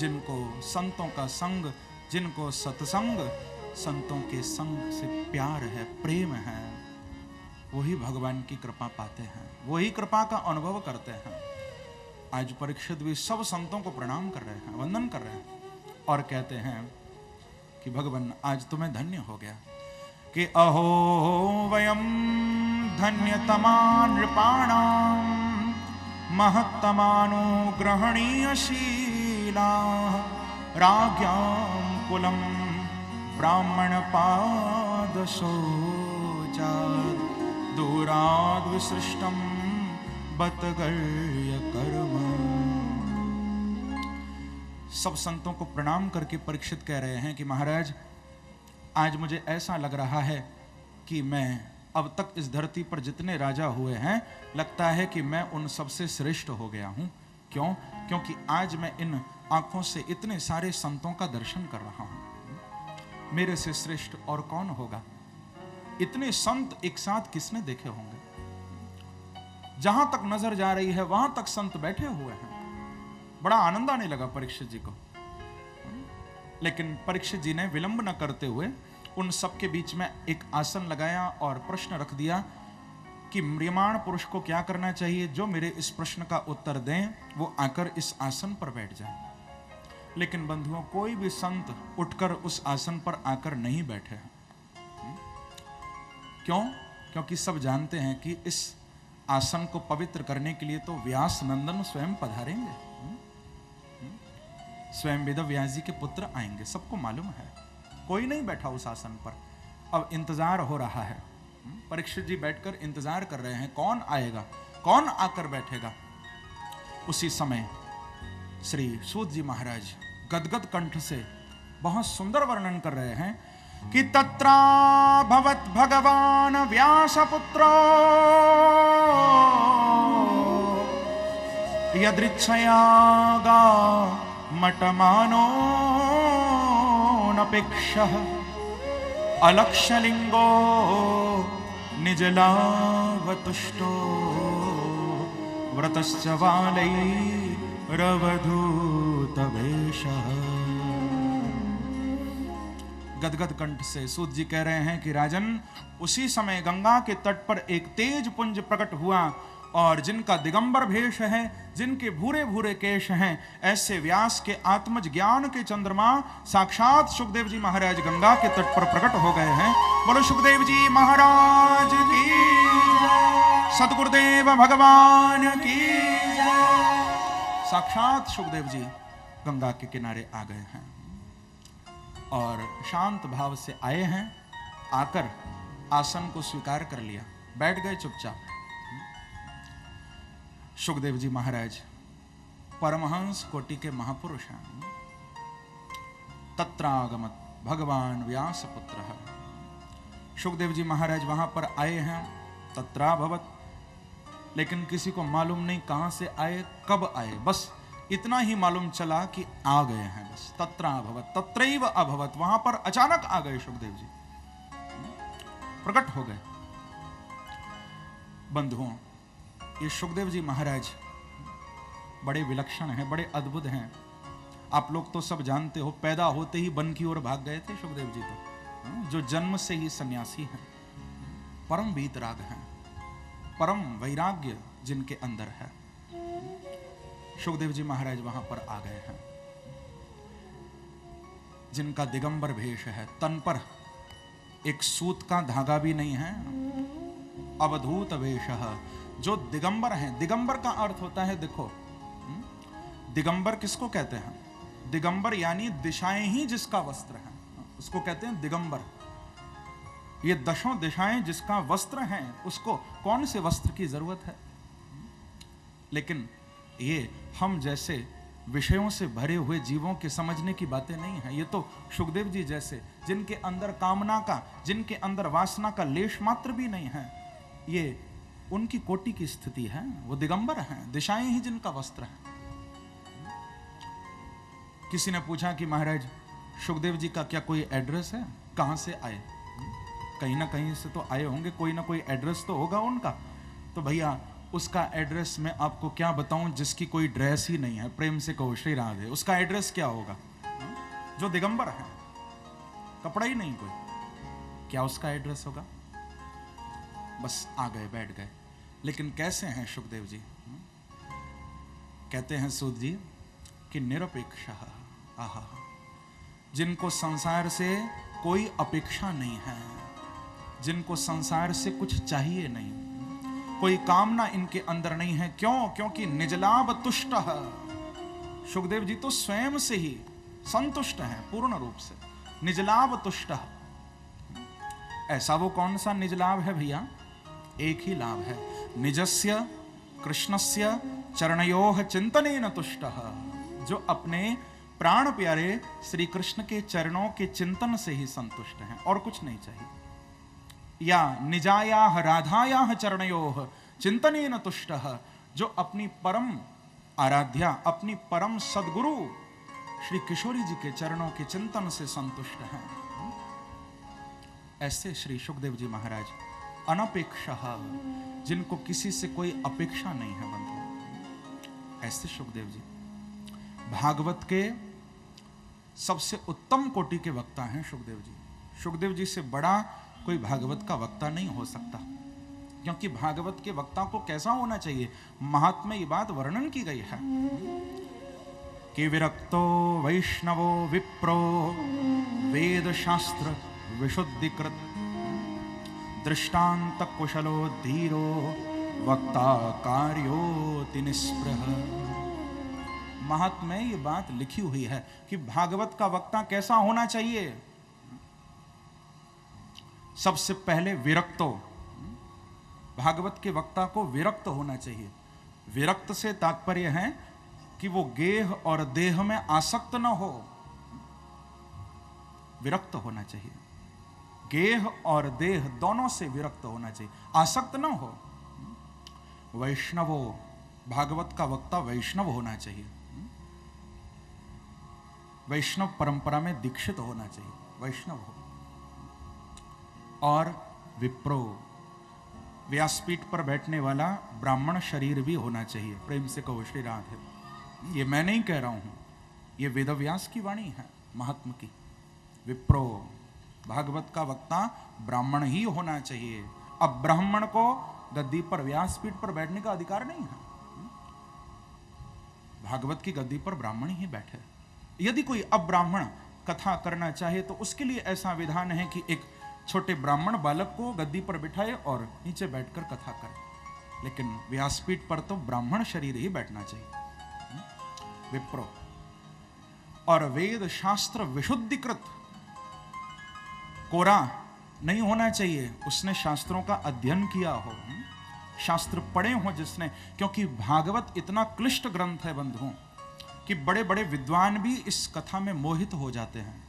जिनको संतों का संग, जिनको सत्संग, संतों के संग से प्यार है, प्रेम है, वही भगवान की कृपा पाते हैं, वही कृपा का अनुभव करते हैं। आज परीक्षित भी सब संतों को प्रणाम कर रहे हैं, वंदन कर रहे हैं और कहते हैं कि भगवान आज तुम्हें धन्य हो गया कि अहो वयम धन्यतमा नृपाणाम महत्तमानुग्रहणीयशीला राज्ञां कुलं ब्राह्मणपादशोचात् दूराद् विसृष्टं बतगर्य कर्म। सब संतों को प्रणाम करके परीक्षित कह रहे हैं कि महाराज आज मुझे ऐसा लग रहा है कि मैं अब तक इस धरती पर जितने राजा हुए हैं, लगता है कि मैं उन सबसे श्रेष्ठ हो गया हूं। क्यों? क्योंकि आज मैं इन आंखों से इतने सारे संतों का दर्शन कर रहा हूं। मेरे से श्रेष्ठ और कौन होगा? इतने संत एक साथ किसने देखे होंगे? जहां तक नजर जा रही है वहां तक संत बैठे हुए हैं। बड़ा आनंद आने लगा परीक्षित जी को। लेकिन परीक्षित जी ने विलंब न करते हुए उन सबके बीच में एक आसन लगाया और प्रश्न रख दिया कि म्रियमाण पुरुष को क्या करना चाहिए। जो मेरे इस प्रश्न का उत्तर दें वो आकर इस आसन पर बैठ जाए। लेकिन बंधुओं, कोई भी संत उठकर उस आसन पर आकर नहीं बैठे हैं। क्यों? क्योंकि सब जानते हैं कि इस आसन को पवित्र करने के लिए तो व्यास नंदन स्वयं पधारेंगे, स्वयं वेद व्यास जी के पुत्र आएंगे, सबको मालूम है। कोई नहीं बैठा उस आसन पर। अब इंतजार हो रहा है। परीक्षित जी बैठकर इंतजार कर रहे हैं कौन आएगा, कौन आकर बैठेगा। उसी समय श्री सूत जी महाराज गदगद कंठ से बहुत सुंदर वर्णन कर रहे हैं कि तत्रा भवत भगवान व्यासपुत्रो यदृच्छयागा मटमानो नपेक्षः अलक्षलिंगो निजलावतुष्टो व्रतश्च वालैरवधूतवेषः। गदगद कंठ से सूत जी कह रहे हैं कि राजन, उसी समय गंगा के तट पर एक तेज पुंज प्रकट हुआ और जिनका दिगंबर भेष है, जिनके भूरे भूरे केश हैं, ऐसे व्यास के आत्मज ज्ञान के चंद्रमा साक्षात सुखदेव जी महाराज गंगा के तट पर प्रकट हो गए हैं। बोलो सुखदेव जी महाराज की, सतगुरुदेव भगवान की। साक्षात सुखदेव जी गंगा के किनारे आ गए हैं और शांत भाव से आए हैं। आकर आसन को स्वीकार कर लिया, बैठ गए चुपचाप। सुखदेव जी महाराज परमहंस कोटि के महापुरुष हैं। तत्रागमत भगवान व्यास पुत्र। सुखदेव जी महाराज वहां पर आए हैं, तत्राभवत, लेकिन किसी को मालूम नहीं कहां से आए, कब आए, बस इतना ही मालूम चला कि आ गए हैं। बस तत्राभवत, तत्रैव अभवत, वहां पर अचानक आ गए सुखदेव जी, प्रकट हो गए। बंधुओं, ये सुखदेव जी महाराज बड़े विलक्षण हैं, बड़े अद्भुत हैं। आप लोग तो सब जानते हो, पैदा होते ही वन की ओर भाग गए थे सुखदेव जी तो, जो जन्म से ही सन्यासी हैं, परम वीतराग हैं, परम वैराग्य जिनके अंदर है। सुखदेव जी महाराज वहां पर आ गए हैं। जिनका दिगंबर भेष है, तन पर एक सूत का धागा भी नहीं है, अवधूत वेशः, जो दिगंबर हैं। दिगंबर का अर्थ होता है, देखो दिगंबर किसको कहते हैं? दिगंबर यानी दिशाएं ही जिसका वस्त्र है, उसको कहते हैं दिगंबर। ये दशों दिशाएं जिसका वस्त्र हैं, उसको कौन से वस्त्र की जरूरत है? लेकिन ये हम जैसे विषयों से भरे हुए जीवों के समझने की बातें नहीं है। ये तो सुखदेव जी जैसे, जिनके अंदर कामना का, जिनके अंदर वासना का लेश मात्र भी नहीं है, ये उनकी कोटि की स्थिति है। वो दिगंबर हैं, दिशाएं ही जिनका वस्त्र है। किसी ने पूछा कि महाराज सुखदेव जी का क्या कोई एड्रेस है, कहां से आए? कहीं ना कहीं से तो आए होंगे, कोई ना कोई एड्रेस तो होगा उनका। तो भैया उसका एड्रेस मैं आपको क्या बताऊं, जिसकी कोई ड्रेस ही नहीं है, प्रेम से कहो श्री राधे, उसका एड्रेस क्या होगा? जो दिगंबर है, कपड़ा ही नहीं कोई, क्या उसका एड्रेस होगा? बस आ गए, बैठ गए। लेकिन कैसे हैं सुखदेव जी? कहते हैं सूत जी कि निरपेक्ष, आहा, जिनको संसार से कोई अपेक्षा नहीं है, जिनको संसार से कुछ चाहिए नहीं, कोई कामना इनके अंदर नहीं है। क्यों? क्योंकि निजलाभ तुष्ट है। सुखदेव जी तो स्वयं से ही संतुष्ट हैं पूर्ण रूप से, निजलाभ तुष्ट। ऐसा वो कौन सा निजलाभ है भैया? एक ही लाभ है, निजस्य कृष्णस्य चरणयोः चिंतनेन तुष्टः, जो अपने प्राण प्यारे श्री कृष्ण के चरणों के चिंतन से ही संतुष्ट हैं, और कुछ नहीं चाहिए। या निजायाः राधायाः चरणयोः चिंतनेन तुष्टः, जो अपनी परम आराध्या, अपनी परम सद्गुरु श्री किशोरी जी के चरणों के चिंतन से संतुष्ट हैं। ऐसे श्री सुखदेव जी महाराज अनपेक्षः, जिनको किसी से कोई अपेक्षा नहीं है बंधु, ऐसे सुखदेव जी भागवत के सबसे उत्तम कोटि के वक्ता हैं सुखदेव जी। सुखदेव जी से बड़ा कोई भागवत का वक्ता नहीं हो सकता, क्योंकि भागवत के वक्ता को कैसा होना चाहिए, महात्म्य ये बात वर्णन की गई है कि विरक्तो वैष्णवो विप्रो वेद शास्त्र विशुद्धिकृत दृष्टांत कुशलो धीरो वक्ता कार्योति निस्पृह। महात्म्य में ये बात लिखी हुई है कि भागवत का वक्ता कैसा होना चाहिए। सबसे पहले विरक्तो, भागवत के वक्ता को विरक्त होना चाहिए। विरक्त से तात्पर्य है कि वो गेह और देह में आसक्त न हो, विरक्त होना चाहिए। गेह और देह दोनों से विरक्त होना चाहिए, आसक्त न हो। वैष्णवो, भागवत का वक्ता वैष्णव होना चाहिए, वैष्णव परंपरा में दीक्षित होना चाहिए, वैष्णव हो। और विप्रो, व्यासपीठ पर बैठने वाला ब्राह्मण शरीर भी होना चाहिए। प्रेम से कहो श्री राधे। ये मैं नहीं कह रहा हूं, ये वेदव्यास की वाणी है, महात्मा की। विप्रो, भागवत का वक्ता ब्राह्मण ही होना चाहिए। अब ब्राह्मण को गद्दी पर, व्यासपीठ पर बैठने का अधिकार नहीं है। भागवत की गद्दी पर ब्राह्मण ही बैठे। यदि कोई अब्राह्मण कथा करना चाहे तो उसके लिए ऐसा विधान है कि एक छोटे ब्राह्मण बालक को गद्दी पर बिठाए और नीचे बैठकर कथा करे। लेकिन व्यासपीठ पर तो ब्राह्मण शरीर ही बैठना चाहिए। विप्रो। और वेद शास्त्र विशुद्धिकृत, कोरा नहीं होना चाहिए, उसने शास्त्रों का अध्ययन किया हो, शास्त्र पढ़े हो जिसने, क्योंकि भागवत इतना क्लिष्ट ग्रंथ है बंधुओं कि बड़े बड़े विद्वान भी इस कथा में मोहित हो जाते हैं।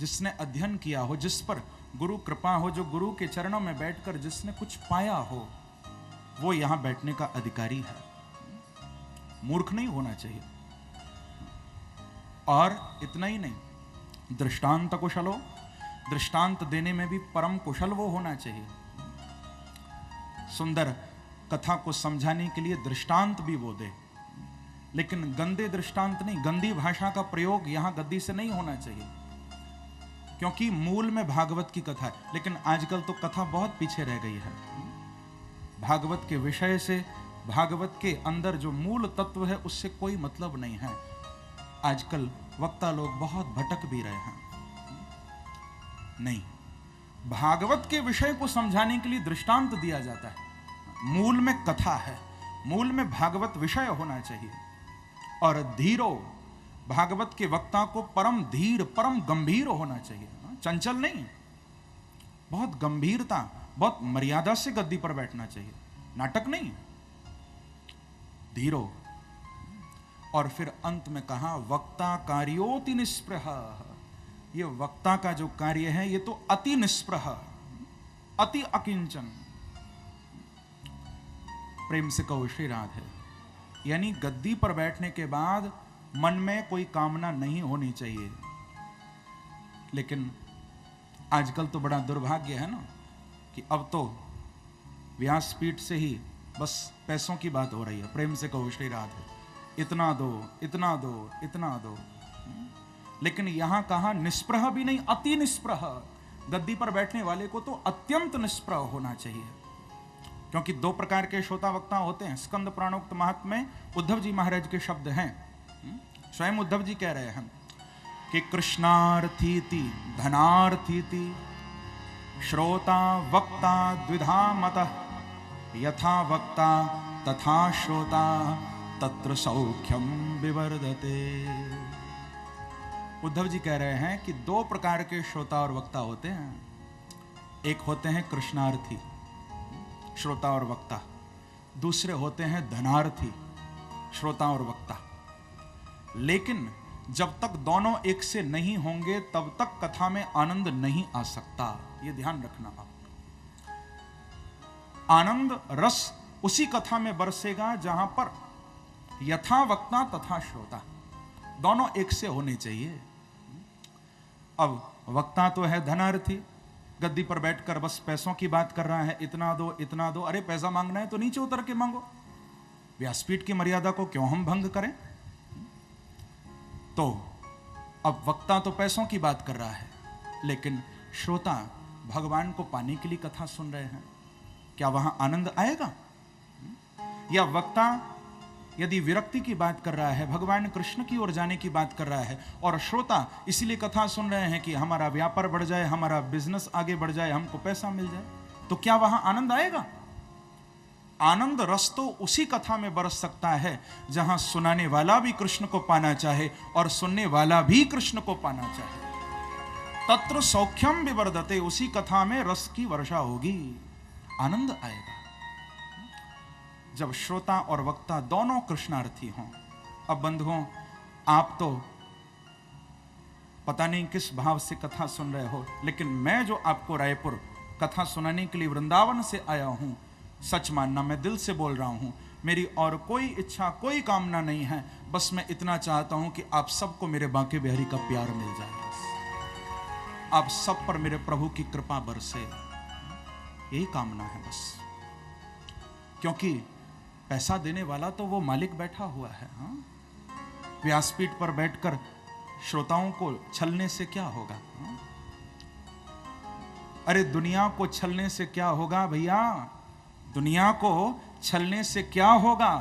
जिसने अध्ययन किया हो, जिस पर गुरु कृपा हो, जो गुरु के चरणों में बैठकर जिसने कुछ पाया हो, वो यहां बैठने का अधिकारी है। मूर्ख नहीं होना चाहिए। और इतना ही नहीं, दृष्टांत कुशलो, दृष्टांत देने में भी परम कुशल वो होना चाहिए। सुंदर कथा को समझाने के लिए दृष्टांत भी वो दे, लेकिन गंदे दृष्टांत नहीं, गंदी भाषा का प्रयोग यहां गद्दी से नहीं होना चाहिए, क्योंकि मूल में भागवत की कथा है। लेकिन आजकल तो कथा बहुत पीछे रह गई है। भागवत के विषय से, भागवत के अंदर जो मूल तत्व है उससे कोई मतलब नहीं है। आजकल वक्ता लोग बहुत भटक भी रहे हैं। नहीं, भागवत के विषय को समझाने के लिए दृष्टांत दिया जाता है। मूल में कथा है, मूल में भागवत विषय होना चाहिए। और धीरो, भागवत के वक्ता को परम धीर, परम गंभीर होना चाहिए, चंचल नहीं, बहुत गंभीरता, बहुत मर्यादा से गद्दी पर बैठना चाहिए, नाटक नहीं, धीरो। और फिर अंत में कहा वक्ता कार्योति निस्पृह, ये वक्ता का जो कार्य है ये तो अति निस्पृह, अति अकिंचन। प्रेम से कहो श्री राधे। यानी गद्दी पर बैठने के बाद मन में कोई कामना नहीं होनी चाहिए। लेकिन आजकल तो बड़ा दुर्भाग्य है ना कि अब तो व्यासपीठ से ही बस पैसों की बात हो रही है। प्रेम से कहो श्री राधे, इतना दो, इतना दो, इतना दो। लेकिन यहां कहा निष्प्रह भी नहीं, अति निष्प्रह। गद्दी पर बैठने वाले को तो अत्यंत निष्प्रह होना चाहिए, क्योंकि दो प्रकार के श्रोता वक्ता होते हैं। स्कंद पुराणोक्त महात्म्य में उद्धव जी महाराज के शब्द हैं। स्वयं उद्धव जी कह रहे हैं कि कृष्णार्थीति धनार्थीति श्रोता वक्ता द्विधा मतः, यथा वक्ता तथा श्रोता तत्र सौख्यम विवर्धते। उद्धव जी कह रहे हैं कि दो प्रकार के श्रोता और वक्ता होते हैं। एक होते हैं कृष्णार्थी श्रोता और वक्ता, दूसरे होते हैं धनार्थी श्रोता और वक्ता। लेकिन जब तक दोनों एक से नहीं होंगे तब तक कथा में आनंद नहीं आ सकता। यह ध्यान रखना आप। आनंद रस उसी कथा में बरसेगा जहां पर यथा वक्ता तथा श्रोता दोनों एक से होने चाहिए। अब वक्ता तो है धनार्थी, गद्दी पर बैठकर बस पैसों की बात कर रहा है, इतना दो, इतना दो। अरे पैसा मांगना है तो नीचे उतर के मांगो, व्यासपीठ की मर्यादा को क्यों हम भंग करें। तो अब वक्ता तो पैसों की बात कर रहा है, लेकिन श्रोता भगवान को पाने के लिए कथा सुन रहे हैं। क्या वहां आनंद आएगा? या वक्ता यदि विरक्ति की बात कर रहा है, भगवान कृष्ण की ओर जाने की बात कर रहा है, और श्रोता इसीलिए कथा सुन रहे हैं कि हमारा व्यापार बढ़ जाए, हमारा बिजनेस आगे बढ़ जाए, हमको पैसा मिल जाए, तो क्या वहां आनंद आएगा? आनंद रस तो उसी कथा में बरस सकता है जहां सुनाने वाला भी कृष्ण को पाना चाहे और सुनने वाला भी कृष्ण को पाना चाहे। तत्र सौख्यम विवर्धते, उसी कथा में रस की वर्षा होगी, आनंद आएगा। जब श्रोता और वक्ता दोनों कृष्णार्थी हों। अब बंधुओं, आप तो पता नहीं किस भाव से कथा सुन रहे हो, लेकिन मैं जो आपको रायपुर कथा सुनाने के लिए वृंदावन से आया हूं, सच मानना मैं दिल से बोल रहा हूं। मेरी और कोई इच्छा, कोई कामना नहीं है, बस मैं इतना चाहता हूं कि आप सबको मेरे बांके बिहारी का प्यार मिल जाए, आप सब पर मेरे प्रभु की कृपा बरसे, यही कामना है बस। क्योंकि पैसा देने वाला तो वो मालिक बैठा हुआ है। हाँ? व्यासपीठ पर बैठकर श्रोताओं को छलने से क्या होगा? हाँ? अरे दुनिया को छलने से क्या होगा भैया? दुनिया को छलने से क्या होगा?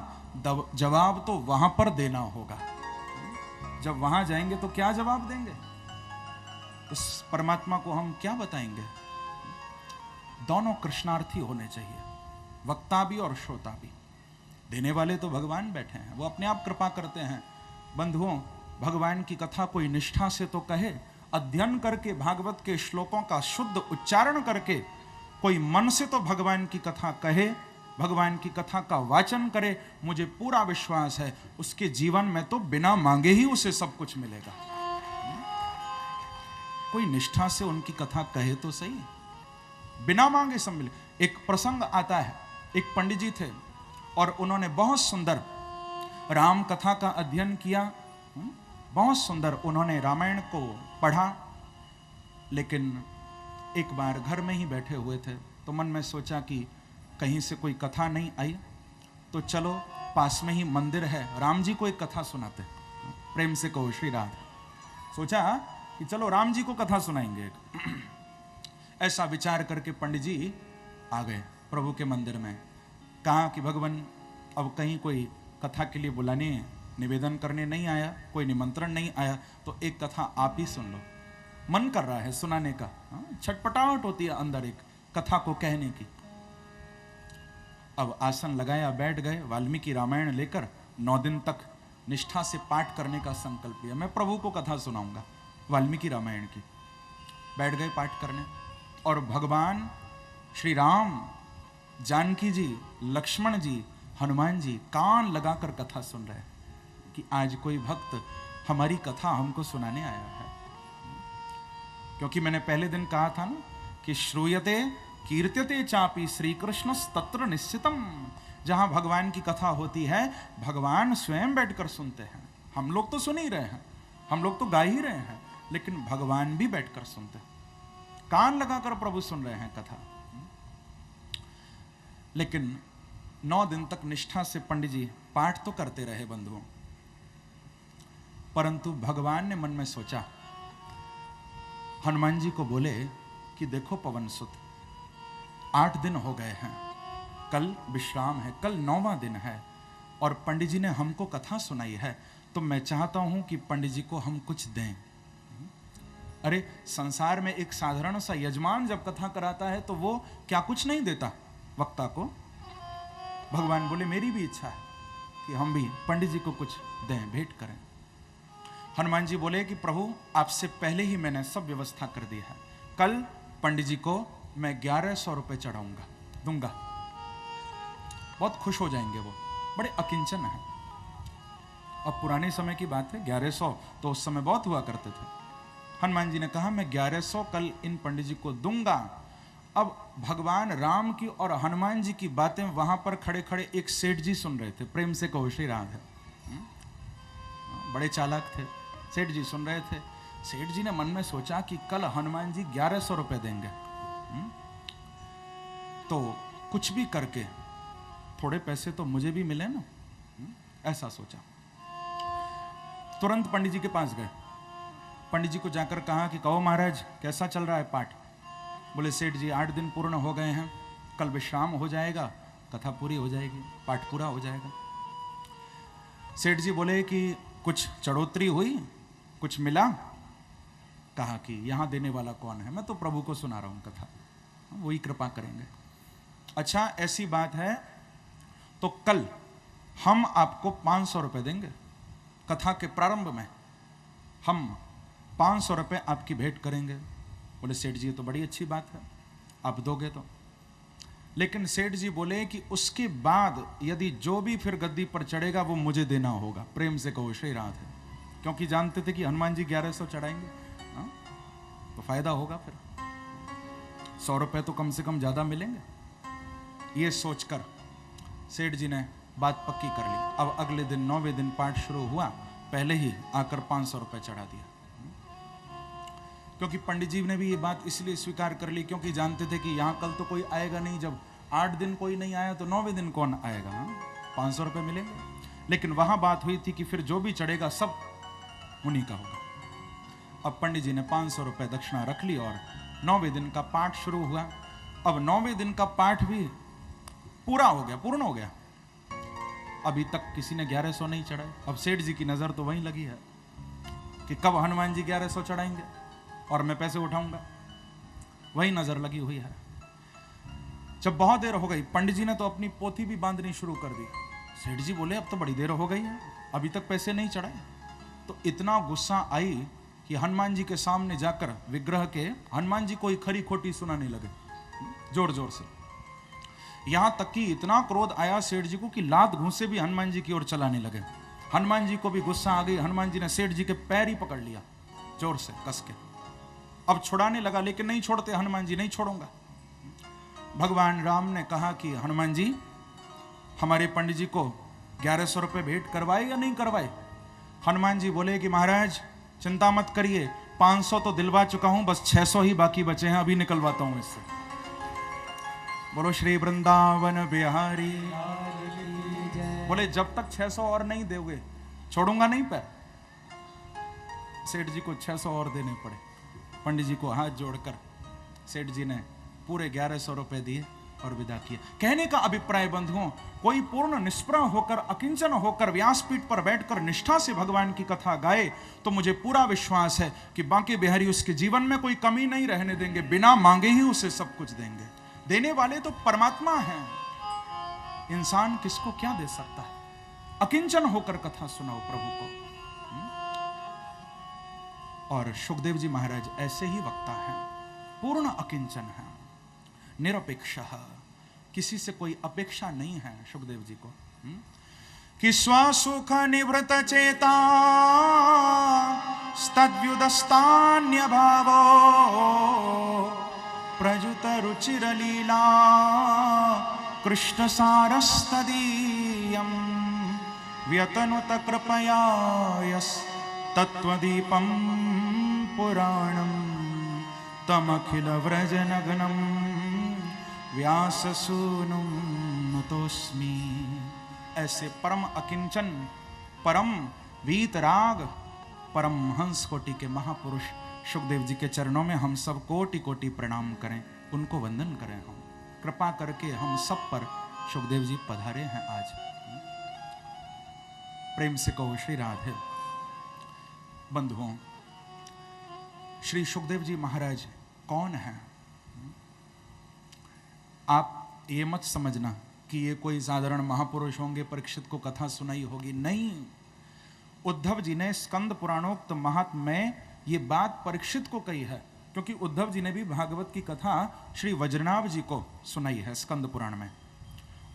जवाब तो वहां पर देना होगा। जब वहां जाएंगे तो क्या जवाब देंगे? उस परमात्मा को हम क्या बताएंगे? दोनों कृष्णार्थी होने चाहिए, वक्ता भी और श्रोता भी। देने वाले तो भगवान बैठे हैं, वो अपने आप कृपा करते हैं। बंधुओं, भगवान की कथा कोई निष्ठा से तो कहे, अध्ययन करके भागवत के श्लोकों का शुद्ध उच्चारण करके कोई मन से तो भगवान की कथा कहे, भगवान की कथा का वाचन करे। मुझे पूरा विश्वास है उसके जीवन में तो बिना मांगे ही उसे सब कुछ मिलेगा। कोई निष्ठा से उनकी कथा कहे तो सही, बिना मांगे सब मिले। एक प्रसंग आता है, एक पंडित जी थे और उन्होंने बहुत सुंदर राम कथा का अध्ययन किया, बहुत सुंदर उन्होंने रामायण को पढ़ा। लेकिन एक बार घर में ही बैठे हुए थे तो मन में सोचा कि कहीं से कोई कथा नहीं आई, तो चलो पास में ही मंदिर है, राम जी को एक कथा सुनाते। प्रेम से कहो श्री राधे। सोचा कि चलो राम जी को कथा सुनाएंगे। ऐसा विचार करके पंडित जी आ गए प्रभु के मंदिर में। कहा कि भगवान, अब कहीं कोई कथा के लिए बुलाने, निवेदन करने नहीं आया, कोई निमंत्रण नहीं आया, तो एक कथा आप ही सुन लो। मन कर रहा है सुनाने का, छटपटाहट होती है अंदर एक कथा को कहने की। अब आसन लगाया, बैठ गए, वाल्मीकि रामायण लेकर 9 दिन तक निष्ठा से पाठ करने का संकल्प लिया। मैं प्रभु को कथा सुनाऊंगा वाल्मीकि रामायण की। बैठ गए पाठ करने, और भगवान श्री राम, जानकी जी, लक्ष्मण जी, हनुमान जी कान लगाकर कथा सुन रहे हैं कि आज कोई भक्त हमारी कथा हमको सुनाने आया है। क्योंकि मैंने पहले दिन कहा था ना कि श्रूयते कीर्त्यते चापि श्री कृष्ण तत्र निश्चितम। जहां भगवान की कथा होती है, भगवान स्वयं बैठकर सुनते हैं। हम लोग तो सुन ही रहे हैं, हम लोग तो गा ही रहे हैं, लेकिन भगवान भी बैठकर सुनते हैं। कान लगाकर प्रभु सुन रहे हैं कथा। लेकिन 9 दिन तक निष्ठा से पंडित जी पाठ तो करते रहे बंधुओं, परंतु भगवान ने मन में सोचा, हनुमान जी को बोले कि देखो पवन सुत, 8 दिन हो गए हैं, कल विश्राम है, कल 9वां दिन है और पंडित जी ने हमको कथा सुनाई है, तो मैं चाहता हूं कि पंडित जी को हम कुछ दें। अरे संसार में एक साधारण सा यजमान जब कथा कराता है तो वो क्या कुछ नहीं देता वक्ता को। भगवान बोले मेरी भी इच्छा है कि हम भी पंडित जी को कुछ दें, भेंट करें। हनुमान जी बोले कि प्रभु आपसे पहले ही मैंने सब व्यवस्था कर दी है, कल पंडित जी को मैं 1100 रुपए चढ़ाऊंगा, दूंगा। बहुत खुश हो जाएंगे, वो बड़े अकिंचन है। अब पुराने समय की बात है, 1100 तो उस समय बहुत हुआ करते थे। हनुमान जी ने कहा मैं 1100 कल इन पंडित जी को दूंगा। अब भगवान राम की और हनुमान जी की बातें वहां पर खड़े खड़े एक सेठ जी सुन रहे थे। प्रेम से कहो श्री राधे। बड़े चालाक थे सेठ जी, सुन रहे थे। सेठ जी ने मन में सोचा कि कल हनुमान जी 1100 रुपए देंगे, तो कुछ भी करके थोड़े पैसे तो मुझे भी मिले ना, ऐसा सोचा। तुरंत पंडित जी के पास गए। पंडित जी को जाकर कहा कि कहो महाराज कैसा चल रहा है पाठ। बोले सेठ जी 8 दिन पूर्ण हो गए हैं, कल विश्राम हो जाएगा, कथा पूरी हो जाएगी, पाठ पूरा हो जाएगा। सेठ जी बोले कि कुछ चढ़ोतरी हुई, कुछ मिला? कहा कि यहां देने वाला कौन है, मैं तो प्रभु को सुना रहा हूं कथा, वही कृपा करेंगे। अच्छा ऐसी बात है तो कल हम आपको 500 रुपए देंगे, कथा के प्रारंभ में हम 500 रुपए आपकी भेंट करेंगे। बोले सेठ जी ये तो बड़ी अच्छी बात है, आप दोगे तो। लेकिन सेठ जी बोले कि उसके बाद यदि जो भी फिर गद्दी पर चढ़ेगा वो मुझे देना होगा। प्रेम से कहो श्री राधे। क्योंकि जानते थे कि हनुमान जी 1100 चढ़ाएंगे, तो फायदा होगा, फिर 100 रुपए तो कम से कम ज्यादा मिलेंगे। ये सोचकर सेठ जी ने बात पक्की कर ली। अब अगले दिन 9वें दिन पाठ शुरू हुआ, पहले ही आकर 500 रुपए चढ़ा दिया। क्योंकि पंडित जी ने भी ये बात इसलिए स्वीकार कर ली क्योंकि जानते थे कि यहाँ कल तो कोई आएगा नहीं। जब 8 दिन कोई नहीं आया तो 9वें दिन कौन आएगा, 500 रुपए मिलेंगे। लेकिन वहां बात हुई थी कि फिर जो भी चढ़ेगा सब उन्हीं का होगा। अब पंडित जी ने 500 रुपए दक्षिणा रख ली और 9वें दिन का पाठ शुरू हुआ। अब 9वें दिन का पाठ भी पूरा हो गया, पूर्ण हो गया। अभी तक किसी ने 1100 नहीं चढ़ाए। अब सेठ जी की नजर तो वहीं लगी है कि कब हनुमान जी 1100 चढ़ाएंगे और मैं पैसे उठाऊंगा, वही नजर लगी हुई है। जब बहुत देर हो गई, पंडित जी ने तो अपनी पोथी भी बांधनी शुरू कर दी। सेठ जी बोले अब तो बड़ी देर हो गई है, अभी तक पैसे नहीं चढ़ाए। तो इतना गुस्सा आई कि हनुमान जी के सामने जाकर विग्रह के हनुमान जी को ही खरी खोटी सुनाने लगे जोर जोर से। यहां तक कि इतना क्रोध आया सेठ जी को कि लात घूंसे भी हनुमान जी की ओर चलाने लगे। हनुमान जी को भी गुस्सा आ गई। हनुमान जी ने सेठ जी के पैर ही पकड़ लिया जोर से कस के। अब छुड़ाने लगा, लेकिन नहीं छोड़ते हनुमान जी, नहीं छोड़ूंगा। भगवान राम ने कहा कि हनुमान जी हमारे पंडित जी को 1100 रुपए भेंट करवाए या नहीं करवाए। हनुमान जी बोले कि महाराज चिंता मत करिए, 500 तो दिलवा चुका हूं, बस 600 ही बाकी बचे हैं, अभी निकलवाता हूं इससे। बोलो श्री वृंदावन बिहारी। बोले जब तक 600 और नहीं दोगे छोड़ूंगा नहीं पैर। सेठ जी को 600 और देने पड़े। पंडित जी को हाथ जोड़कर सेठ जी ने पूरे 1100 रुपए दिए और विदा किया। कहने का अभिप्राय बंधुओं, कोई पूर्ण निष्प्रह होकर अकिंचन होकर व्यासपीठ पर बैठकर निष्ठा से भगवान की कथा गाए तो मुझे पूरा विश्वास है कि बांके बिहारी उसके जीवन में कोई कमी नहीं रहने देंगे, बिना मांगे ही उसे सब कुछ देंगे। देने वाले तो परमात्मा हैं, इंसान किसको क्या दे सकता है। अकिंचन होकर कथा सुनाओ प्रभु को। और सुखदेव जी महाराज ऐसे ही वक्ता हैं, पूर्ण अकिंचन है, निरपेक्ष, किसी से कोई अपेक्षा नहीं है सुखदेव जी को। कि स्वसुख निवृत चेता तद्व्युदस्तान्य भावो प्रजुत रुचिर लीला कृष्ण सारस्तदीयं व्यतनुत कृपया यस् तत्त्वदीपं पुराणं तमखिल व्रजनगनं व्याससूनुं नतोस्मि। ऐसे परम अकिंचन, परम वीतराग, परम हंस कोटि के महापुरुष सुखदेव जी के चरणों में हम सब कोटि कोटि प्रणाम करें, उनको वंदन करें। हम कृपा करके हम सब पर सुखदेव जी पधारे हैं आज। प्रेम से कहो श्री राधे। बंधुओं, श्री सुखदेव जी महाराज कौन है? आप ये मत समझना कि ये कोई साधारण महापुरुष होंगे, परीक्षित को कथा सुनाई होगी, नहीं। उद्धव जी ने स्कंद पुराणोक्त महात्म्य में ये बात परीक्षित को कही है, क्योंकि उद्धव जी ने भी भागवत की कथा श्री वज्रनाभ जी को सुनाई है स्कंद पुराण में,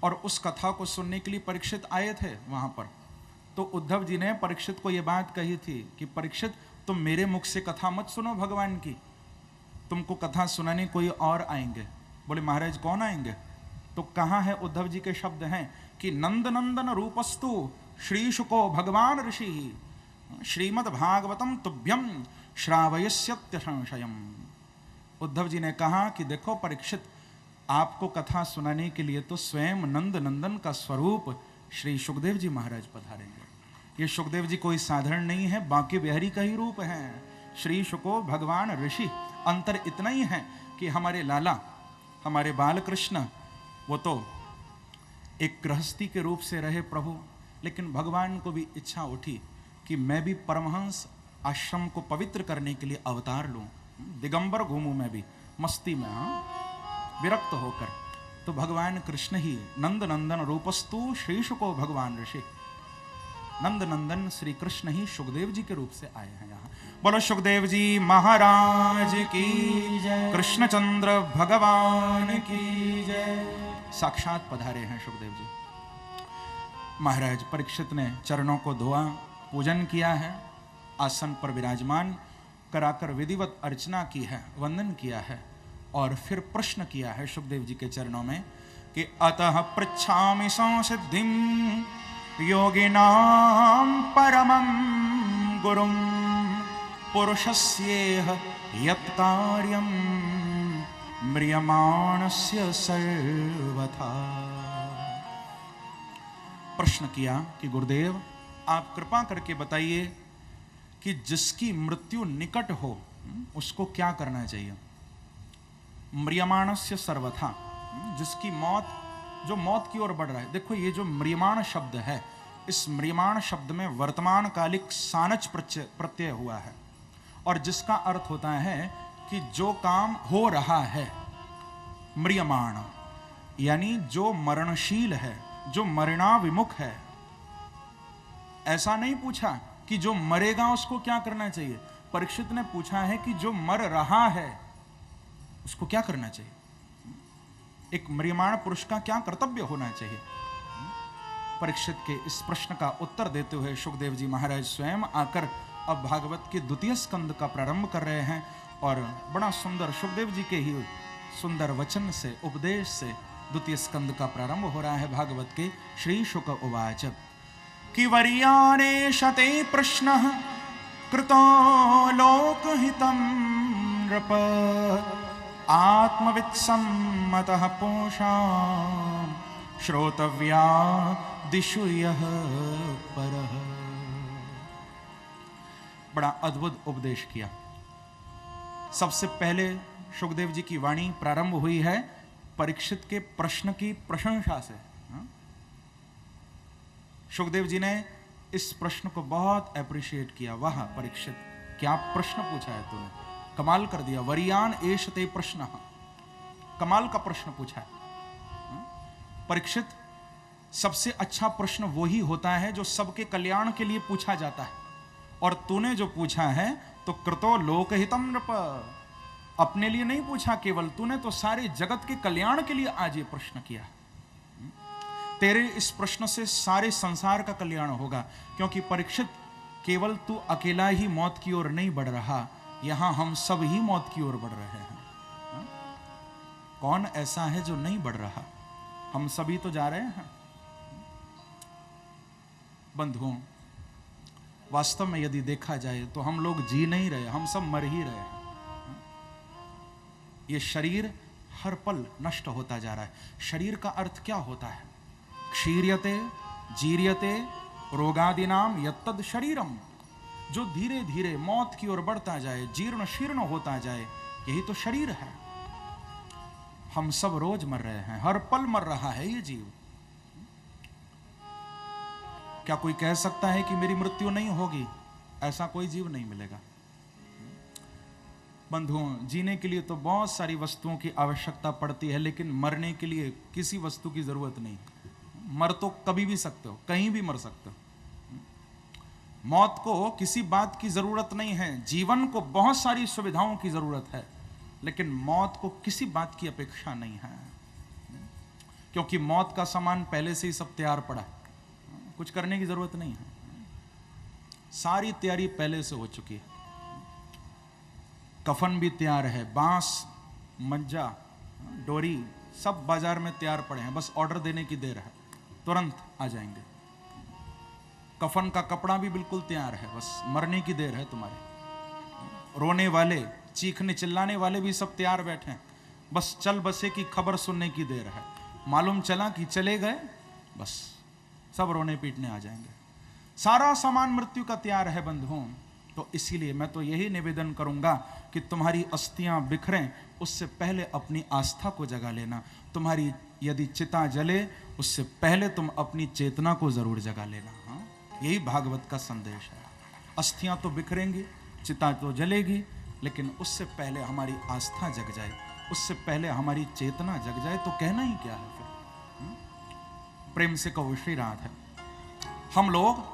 और उस कथा को सुनने के लिए परीक्षित आए थे वहां पर। तो उद्धव जी ने परीक्षित को ये बात कही थी कि परीक्षित, तुम मेरे मुख से कथा मत सुनो भगवान की, तुमको कथा सुनाने कोई और आएंगे। बोले महाराज कौन आएंगे? तो कहाँ है उद्धव जी के शब्द हैं कि नंद नंदन रूपस्तु श्री शुको भगवान ऋषि श्रीमद् भागवतम तुभ्यम श्रावयस्यत्य संशयम। उद्धव जी ने कहा कि देखो परीक्षित, आपको कथा सुनाने के लिए तो स्वयं नंद नंदन का स्वरूप श्री सुखदेव जी महाराज पधारेंगे। ये सुखदेव जी कोई साधारण नहीं है, बांके बिहारी का ही रूप है। श्री शुको भगवान ऋषि, अंतर इतना ही है कि हमारे लाला, हमारे बाल कृष्ण, वो तो एक गृहस्थी के रूप से रहे प्रभु, लेकिन भगवान को भी इच्छा उठी कि मैं भी परमहंस आश्रम को पवित्र करने के लिए अवतार लूं, दिगंबर घूमूं मैं भी मस्ती में, विरक्त होकर। तो भगवान कृष्ण ही नंद नंदन रूपस्तु श्री शुको भगवान ऋषि, नंद नंदन श्री कृष्ण ही सुखदेव जी के रूप से आए हैं यहाँ। बोलो सुखदेव जी महाराज की जय, कृष्णचंद्र भगवान की जय। साक्षात पधारे हैं सुखदेव जी महाराज। परीक्षित ने चरणों को धोआ, पूजन किया है, आसन पर विराजमान कराकर विधिवत अर्चना की है, वंदन किया है, और फिर प्रश्न किया है सुखदेव जी के चरणों में कि अतः पृच्छामि संसिद्धिं योगिनां परमं गुरुं पुरुषस्येह यत्कार्यं म्रियमाणस्य सर्वथा। प्रश्न किया कि गुरुदेव आप कृपा करके बताइए कि जिसकी मृत्यु निकट हो उसको क्या करना चाहिए। म्रियमाणस्य सर्वथा, जिसकी मौत, जो मौत की ओर बढ़ रहा है। देखो ये जो म्रियमाण शब्द है, इस म्रियमाण शब्द में वर्तमान कालिक सानच प्रत्यय हुआ है, और जिसका अर्थ होता है कि जो काम हो रहा है। म्रियमाण यानी जो मरणशील है, जो मरणाविमुख है। ऐसा नहीं पूछा कि जो मरेगा उसको क्या करना चाहिए। परीक्षित ने पूछा है कि जो मर रहा है उसको क्या करना चाहिए, एक म्रियमाण पुरुष का क्या कर्तव्य होना चाहिए। परीक्षित के इस प्रश्न का उत्तर देते हुए सुखदेव जी महाराज स्वयं आकर अब भागवत के द्वितीय स्कंद का प्रारंभ कर रहे हैं, और बड़ा सुंदर सुखदेव जी के ही सुंदर वचन से, उपदेश से द्वितीय स्कंद का प्रारंभ हो रहा है भागवत के। श्री शुक उवाच कि वर्याने शते प्रश्नः कृतो लोकहितं नृप आत्मवित्सम्मतः पूषां श्रोतव्या दिशु यः परः। बड़ा अद्भुत उपदेश किया। सबसे पहले सुखदेव जी की वाणी प्रारंभ हुई है परीक्षित के प्रश्न की प्रशंसा से। सुखदेव जी ने इस प्रश्न को बहुत अप्रिशिएट किया। वाह परीक्षित, क्या प्रश्न पूछा है तूने, कमाल कर दिया। वरियान एषते प्रश्न, कमाल का प्रश्न पूछा है परीक्षित। सबसे अच्छा प्रश्न वही होता है जो सबके कल्याण के लिए पूछा जाता है, और तूने जो पूछा है तो कृतो लोकहितम नृप, अपने लिए नहीं पूछा केवल, तूने तो सारे जगत के कल्याण के लिए आज ये प्रश्न किया। तेरे इस प्रश्न से सारे संसार का कल्याण होगा, क्योंकि परीक्षित केवल तू अकेला ही मौत की ओर नहीं बढ़ रहा, यहां हम सब ही मौत की ओर बढ़ रहे हैं। कौन ऐसा है जो नहीं बढ़ रहा? हम सभी तो जा रहे हैं। बंधुओं, वास्तव में यदि देखा जाए तो हम लोग जी नहीं रहे, हम सब मर ही रहे हैं। ये शरीर हर पल नष्ट होता जा रहा है। शरीर का अर्थ क्या होता है? क्षीर्यते जीर्यते रोगादिनाम यत्तद शरीरम। जो धीरे धीरे मौत की ओर बढ़ता जाए, जीर्ण शीर्ण होता जाए, यही तो शरीर है। हम सब रोज मर रहे हैं, हर पल मर रहा है ये जीव। क्या कोई कह सकता है कि मेरी मृत्यु नहीं होगी? ऐसा कोई जीव नहीं मिलेगा। बंधुओं, जीने के लिए तो बहुत सारी वस्तुओं की आवश्यकता पड़ती है, लेकिन मरने के लिए किसी वस्तु की जरूरत नहीं। मर तो कभी भी सकते हो, कहीं भी मर सकते हो। मौत को किसी बात की जरूरत नहीं है। जीवन को बहुत सारी सुविधाओं की जरूरत है, लेकिन मौत को किसी बात की अपेक्षा नहीं है, क्योंकि मौत का सामान पहले से ही सब तैयार पड़ा है, कुछ करने की जरूरत नहीं है। सारी तैयारी पहले से हो चुकी है। कफन भी तैयार है, बांस, मंजा, डोरी सब बाजार में तैयार पड़े हैं, बस ऑर्डर देने की देर है, तुरंत आ जाएंगे। कफन का कपड़ा भी बिल्कुल तैयार है, बस मरने की देर है तुम्हारी। रोने वाले, चीखने चिल्लाने वाले भी सब तैयार बैठे हैं, बस चल बसे की खबर सुनने की देर है। मालूम चला कि चले गए, बस सब रोने पीटने आ जाएंगे। सारा सामान मृत्यु का तैयार है बंधुओं। तो इसीलिए मैं तो यही निवेदन करूंगा कि तुम्हारी अस्थियां बिखरें उससे पहले अपनी आस्था को जगा लेना। तुम्हारी यदि चिता जले उससे पहले तुम अपनी चेतना को जरूर जगा लेना। हाँ, यही भागवत का संदेश है। अस्थियां तो बिखरेंगी, चिता तो जलेगी, लेकिन उससे पहले हमारी आस्था जग जाए, उससे पहले हमारी चेतना जग जाए, तो कहना ही क्या है फिर। प्रेम से कहो श्री राधे। हम लोग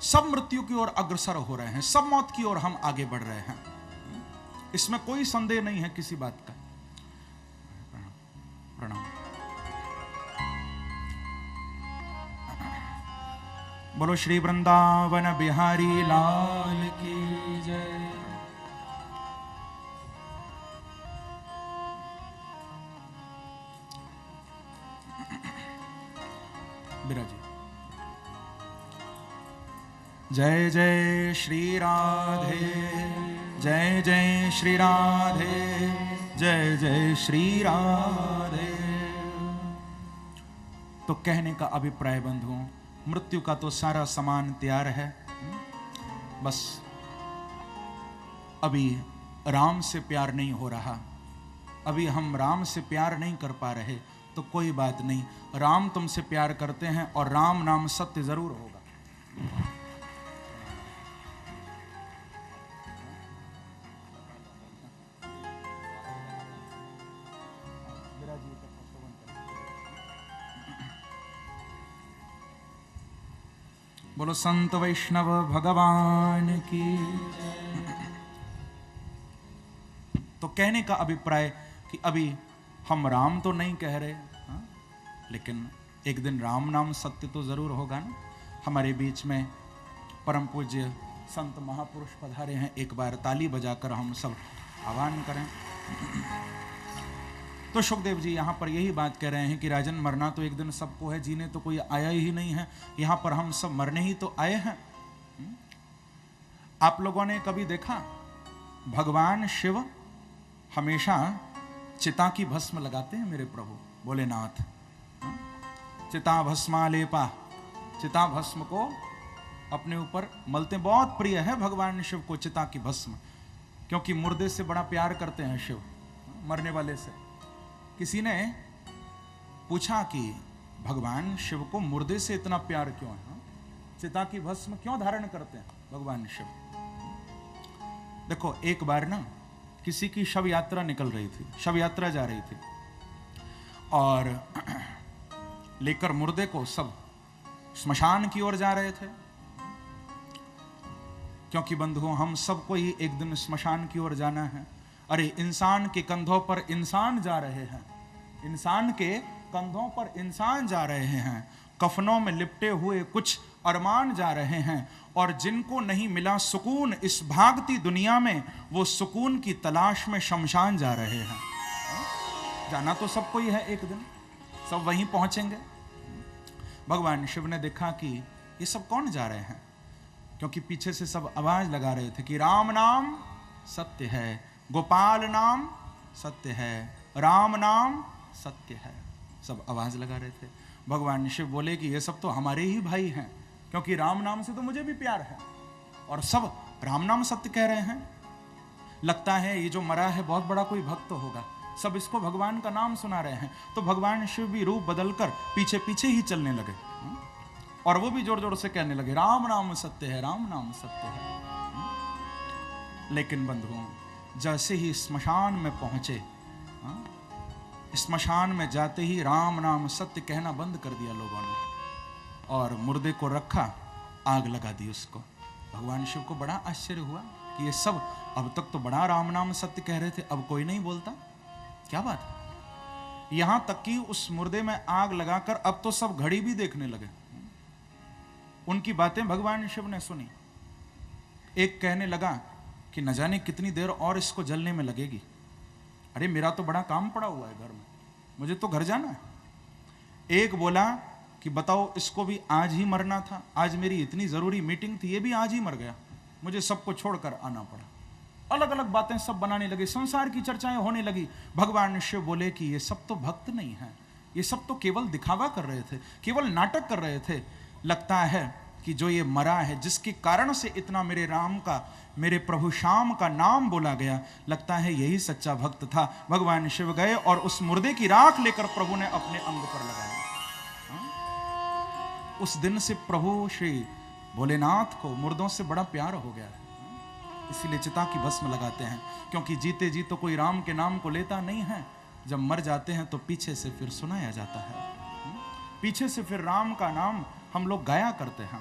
सब मृत्यु की ओर अग्रसर हो रहे हैं, सब मौत की ओर हम आगे बढ़ रहे हैं, इसमें कोई संदेह नहीं है किसी बात का। प्रणाम। बोलो श्री वृंदावन बिहारी लाल की जय। बिराजी। जय जय श्री राधे, जय जय श्री राधे, जय जय श्री राधे। तो कहने का अभिप्राय बंधुओं, मृत्यु का तो सारा सामान तैयार है, बस अभी राम से प्यार नहीं हो रहा, अभी हम राम से प्यार नहीं कर पा रहे, तो कोई बात नहीं, राम तुमसे प्यार करते हैं और राम नाम सत्य जरूर होगा। बोलो संत वैष्णव भगवान की। तो कहने का अभिप्राय कि अभी हम राम तो नहीं कह रहे, हाँ? लेकिन एक दिन राम नाम सत्य तो जरूर होगा ना। हमारे बीच में परम पूज्य संत महापुरुष पधारे हैं, एक बार ताली बजाकर हम सब आह्वान करें। तो सुखदेव जी यहाँ पर यही बात कह रहे हैं कि राजन, मरना तो एक दिन सबको है, जीने तो कोई आया ही नहीं है, यहाँ पर हम सब मरने ही तो आए हैं। आप लोगों ने कभी देखा भगवान शिव हमेशा चिता की भस्म लगाते हैं? मेरे प्रभु भोलेनाथ चिता भस्मालेपा, चिता भस्म को अपने ऊपर मलते, बहुत प्रिय है भगवान शिव को चिता की भस्म, क्योंकि मुर्दे से बड़ा प्यार करते हैं शिव, मरने वाले से। किसी ने पूछा कि भगवान शिव को मुर्दे से इतना प्यार क्यों है, चिता की भस्म क्यों धारण करते हैं भगवान शिव? देखो, एक बार ना किसी की शव यात्रा निकल रही थी, शव यात्रा जा रही थी, और लेकर मुर्दे को सब स्मशान की ओर जा रहे थे, क्योंकि बंधुओं हम सबको ही एक दिन स्मशान की ओर जाना है। अरे इंसान के कंधों पर इंसान जा रहे हैं, इंसान के कंधों पर इंसान जा रहे हैं, कफनों में लिपटे हुए कुछ अरमान जा रहे हैं, और जिनको नहीं मिला सुकून इस भागती दुनिया में, वो सुकून की तलाश में शमशान जा रहे हैं। जाना तो सबको ही है, एक दिन सब वहीं पहुंचेंगे। भगवान शिव ने देखा कि ये सब कौन जा रहे हैं, क्योंकि पीछे से सब आवाज लगा रहे थे कि राम नाम सत्य है, गोपाल नाम सत्य है, राम नाम सत्य है। सब आवाज लगा रहे थे। भगवान शिव बोले कि ये सब तो हमारे ही भाई हैं, क्योंकि राम नाम से तो मुझे भी प्यार है, और सब राम नाम सत्य कह रहे हैं। लगता है ये जो मरा है बहुत बड़ा कोई भक्त होगा, सब इसको भगवान का नाम सुना रहे हैं। तो भगवान शिव भी रूप बदलकर पीछे पीछे ही चलने लगे, और वो भी जोर जोर से कहने लगे राम नाम सत्य है, राम नाम सत्य है। लेकिन बंधुओं, जैसे ही स्मशान में पहुंचे, स्मशान में जाते ही राम नाम सत्य कहना बंद कर दिया लोगों ने, और मुर्दे को रखा, आग लगा दी उसको। भगवान शिव को बड़ा आश्चर्य हुआ कि ये सब अब तक तो बड़ा राम नाम सत्य कह रहे थे, अब कोई नहीं बोलता, क्या बात है। यहां तक कि उस मुर्दे में आग लगाकर अब तो सब घड़ी भी देखने लगे। उनकी बातें भगवान शिव ने सुनी। एक कहने लगा कि न जाने कितनी देर और इसको जलने में लगेगी। अरे मेरा तो बड़ा काम पड़ा हुआ है घर में, मुझे तो घर जाना है। एक बोला कि बताओ, इसको भी आज ही मरना था, आज मेरी इतनी जरूरी मीटिंग थी, ये भी आज ही मर गया, मुझे सबको छोड़कर आना पड़ा। अलग अलग बातें सब बनाने लगे, संसार की चर्चाएं होने लगी। भगवान शिव बोले कि ये सब तो भक्त नहीं है, ये सब तो केवल दिखावा कर रहे थे, केवल नाटक कर रहे थे। लगता है कि जो ये मरा है, जिसके कारण से इतना मेरे राम का, मेरे प्रभु श्याम का नाम बोला गया, लगता है यही सच्चा भक्त था। भगवान शिव गए और उस मुर्दे की राख लेकर प्रभु ने अपने अंग पर लगाया। उस दिन से प्रभु श्री भोलेनाथ को मुर्दों से बड़ा प्यार हो गया है, इसीलिए चिता की भस्म लगाते हैं, क्योंकि जीते जी तो कोई राम के नाम को लेता नहीं है, जब मर जाते हैं तो पीछे से फिर सुनाया जाता है, पीछे से फिर राम का नाम हम लोग गाया करते हैं।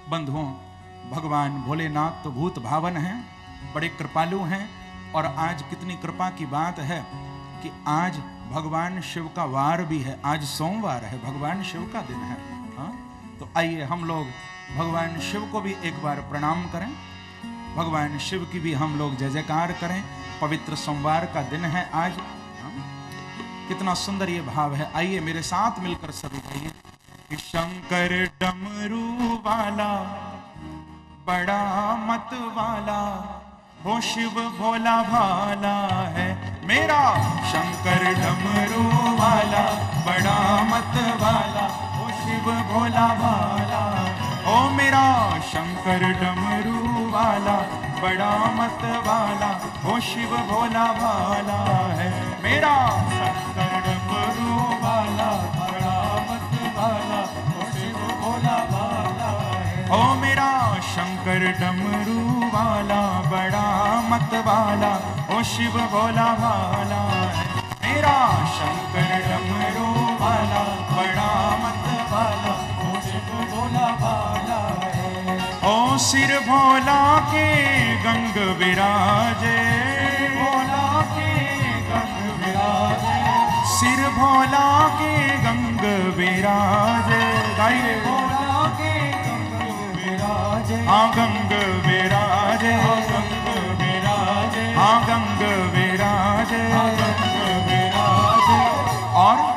बंधुओं, भगवान भोलेनाथ तो भूत भावन हैं, बड़े कृपालु हैं, और आज कितनी कृपा की बात है कि आज भगवान शिव का वार भी है, आज सोमवार है, भगवान शिव का दिन है। हाँ, तो आइए हम लोग भगवान शिव को भी एक बार प्रणाम करें, भगवान शिव की भी हम लोग जय जयकार करें। पवित्र सोमवार का दिन है आज। कितना सुंदर ये भाव है। आइए मेरे साथ मिलकर सभी कहिए, शंकर डमरू वाला बड़ा मत वाला, वो शिव भोला भाला है मेरा। शंकर डमरू वाला बड़ा मत वाला, वो शिव भोला भाला, ओ मेरा शंकर डमरू वाला बड़ा मत वाला, वो शिव भोला भाला है मेरा। शंकर डमरू वाला बड़ा मत वाला, वो शिव भोला भाला है, ओ मेरा शंकर डमरू वाला बड़ा मत वाला, ओ शिव भोला भाला है मेरा। शंकर डमरू वाला बड़ा मत वाला, ओ शिव भोला भाला है। ओ सिर भोला के गंग विराजे, भोला के गंग विराजे, सिर भोला के गंग विराजे, गाइए भोला के गंग विराजे, हाँ गंग विराजे, गंग विराजे, हाँ गंग विराजे, गंग विराजे। और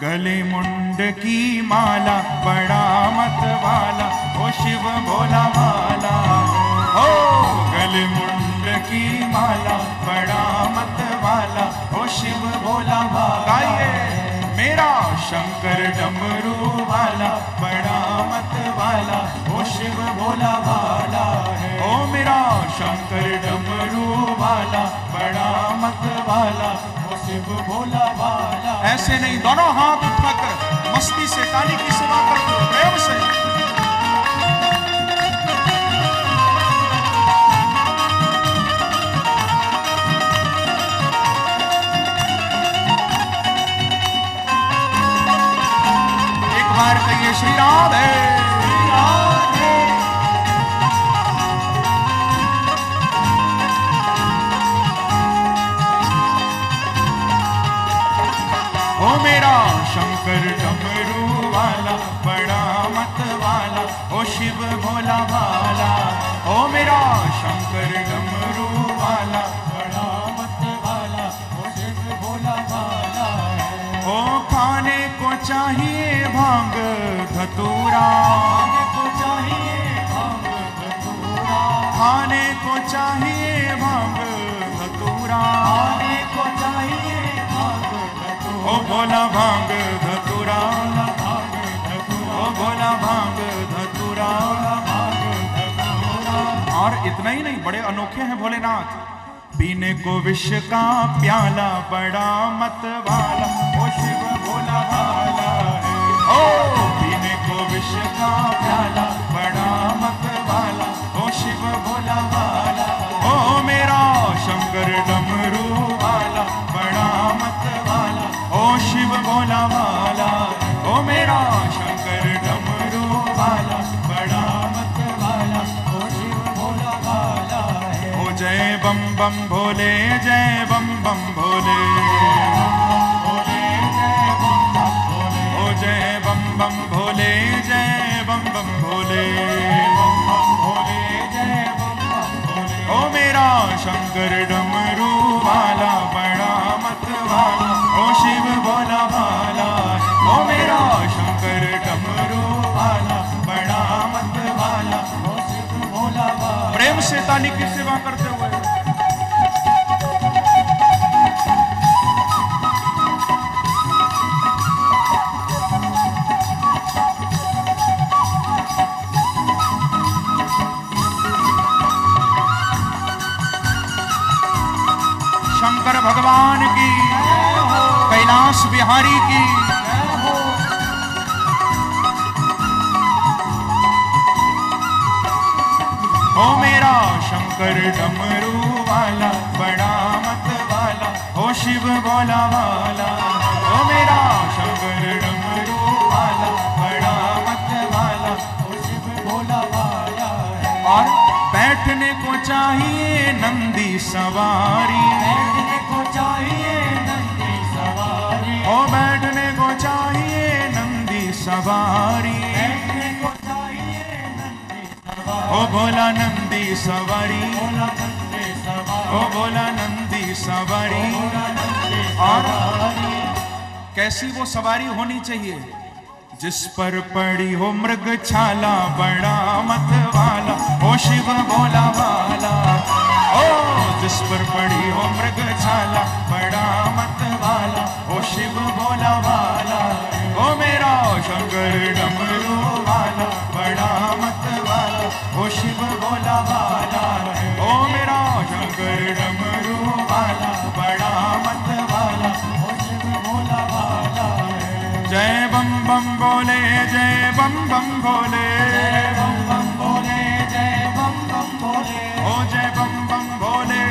गले मुंड की माला बड़ा मत वाला, ओ शिव भोला भाला, ओ गले मुंड की माला बड़ा मत वाला, ओ शिव भोला भाला। गाइए मेरा शंकर डमरू वाला बड़ा मत वाला, ओ शिव भोला भाला है, ओ मेरा शंकर डमरू वाला बड़ा मत वाला, ओ शिव भोला भाला। ऐसे नहीं, दोनों हाथ उठाकर मस्ती से काली की सेवा करते प्रेम से। बार कहिए श्री राधे, श्री राधे। ओ मेरा शंकर डमरू वाला बड़ा मत वाला, ओ शिव भोला भाला, ओ मेरा शंकर डमरू वाला बड़ा मत वाला, ओ शिव भोला भाला। ओ खाने को चाहिए भांग धतूरा, खाने को चाहिए भांग धतूरा, खाने को चाहिए भांग धतूरा, खाने को चाहिए भांग धतूरा, ओ भोला भांग धतूरा। और इतना ही नहीं, बड़े अनोखे हैं भोलेनाथ। पीने को विष का प्याला बड़ा मत वाला, ओ शिव भोला भाला है। ओ पीने को विष का प्याला बड़ा मत वाला, ओ शिव भोला भाला। ओ मेरा शंकर डमरू वाला बड़ा मत वाला, ओ शिव भोला भाला। ओ मेरा शंकर डमरू वाला बड़ा मत वाला, ओ शिव भोला भाला है। ओ जय बम बम भोले, जय बम बम भोले, ओ जय बम बम भोले, जय बम बम भोले, ओ मेरा शंकर डमरू वाला बड़ा मत वाला, ओ शिव भोला भाला। ओ मेरा शंकर डमरू वाला बड़ा मत वाला, ओ शिव भोला भाला। प्रेम से ताली की सेवा करते हुए शंकर भगवान की, कैलाश बिहारी की। ओ मेरा शंकर डमरू वाला बड़ा मत वाला, ओ शिव भोला भाला। ओ मेरा शंकर डमरू वाला बड़ा मत वाला, ओ शिव भोला भाला। और बैठने को चाहिए नंदी सवारी, बैठने को चाहिए नंदी सवारी, ओ बैठने को चाहिए नंदी सवारी, बैठने को चाहिए नंदी सवारी। ओ भोला नंदी सवारी, ओ भोला नंदी सवारी। और कैसी वो सवारी होनी चाहिए? जिस पर पड़ी हो मृग छाला बड़ा मत वाला, ओ शिव भोला भाला। ओ जिस पर पड़ी हो मृग छाला बड़ा मत वाला, ओ शिव भोला भाला। ओ मेरा शंकर डमरू वाला बड़ा मत वाला, ओ शिव भोला भाला। ओ मेरा शंकर डमरू वाला बड़ा मत वाला, ओ शिव भोला भाला। जय बम बम भोले, जय बम बम भोले, जय बम बम भोले, जय बम बम भोले, ओ जय बम बम भोले,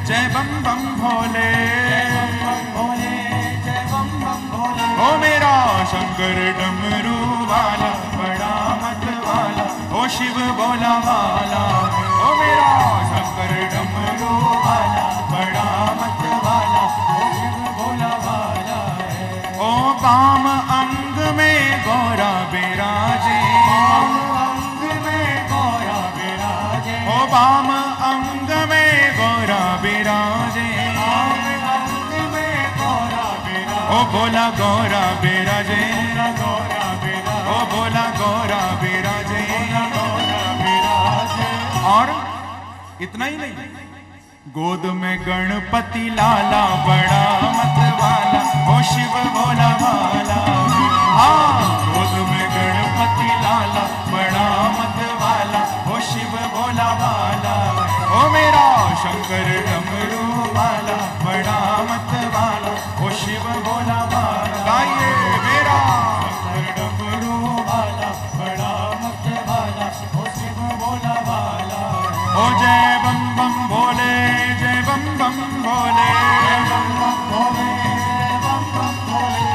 जय बम बम भोले, जय बम बम भोले, जय बम बम भोले। ओ मेरा शंकर डमरू वाला बड़ा मत वाला, ओ शिव भोला भाला। ओ मेरा शंकर डमरू वाला बड़ा मत वाला, ओ शिव भोला भाला। ओ बाम अंग में गौरा बिराजे, बाम अंग में गौरा बिराजे, ओ बाम अंग में गौरा बिराजे, बाम अंग में गौरा बिराजे। ओ भोला गौरा बिराजे, गौरा बिराजे, ओ भोला गौरा बिराजे, गौरा बिराजे। और इतना ही नहीं, गोद में गणपति लाला बड़ा मत वाला, ओ शिव भोला भाला। हाँ गोद में गणपति लाला बड़ा मत वाला, ओ शिव भोला भाला। ओ मेरा शंकर डमरू वाला बड़ा मत वाला, ओ शिव भोला भाला। गाइए मेरा शंकर डमरू वाला बड़ा मत वाला, ओ शिव भोला भाला। ओ जय बम बम भोले, जय बम बम भोले, जय बम बम भोले, जय बम बम भोले,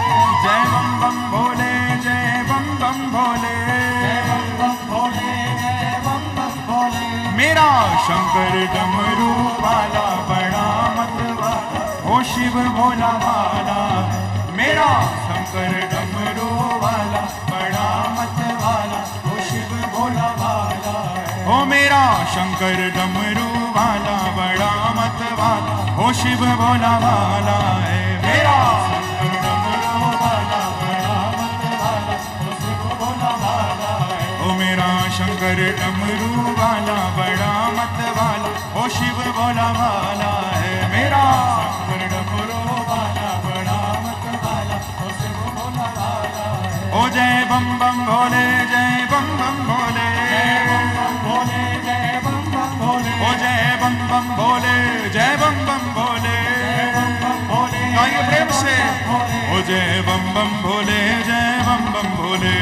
जय बम बम भोले, जय बम बम भोले, जय बम बम भोले, जय बम बम भोले। मेरा शंकर डमरू वाला बड़ा मत वाला, ओ शिव भोला भाला। मेरा शंकर डमरू वाला बड़ा मत वाला, ओ शिव भोला भाला। ओ मेरा शंकर डमरू वाला बड़ा मत वाला, ओ शिव भोला भाला है। मेरा शंकर डमरू वाला बड़ा मत वाला, ओ शिव भोला भाला है। ओ मेरा शंकर डमरू वाला बड़ा मत वाला, ओ शिव भोला भाला है। मेरा शंकर डमरू वाला बड़ा मत वाला, ओ शिव जय बम बम भोले, जय बम बम भोले, जय बम बम भोले, जय बम बम भोले, ओ जय बम बम भोले, जय बम बम भोले, गाइए प्रेम से, ओ जय बम बम भोले, जय बम बम भोले,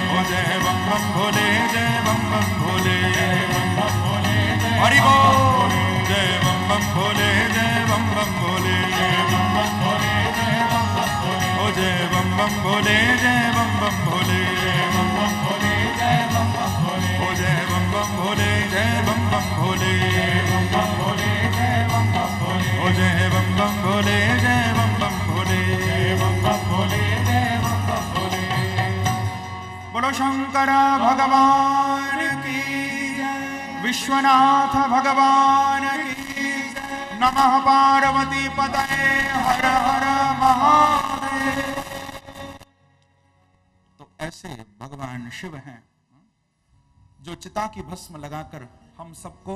ओ जय बम बम भोले, जय बम बम भोले, हरि बोल, जय बम बम भोले, जय बम बम भोले, ओ जय बम बम भोले, जय बम बम भोले, ओ जय बम बम भोले, जय बम बम भोले, ओ जय बम बम भोले, जय बम बम भोले, बोलो शंकर भगवान की, विश्वनाथ भगवान की, नमः पार्वती पतये, हर हर महादेव। तो ऐसे भगवान शिव हैं जो चिता की भस्म लगाकर हम सबको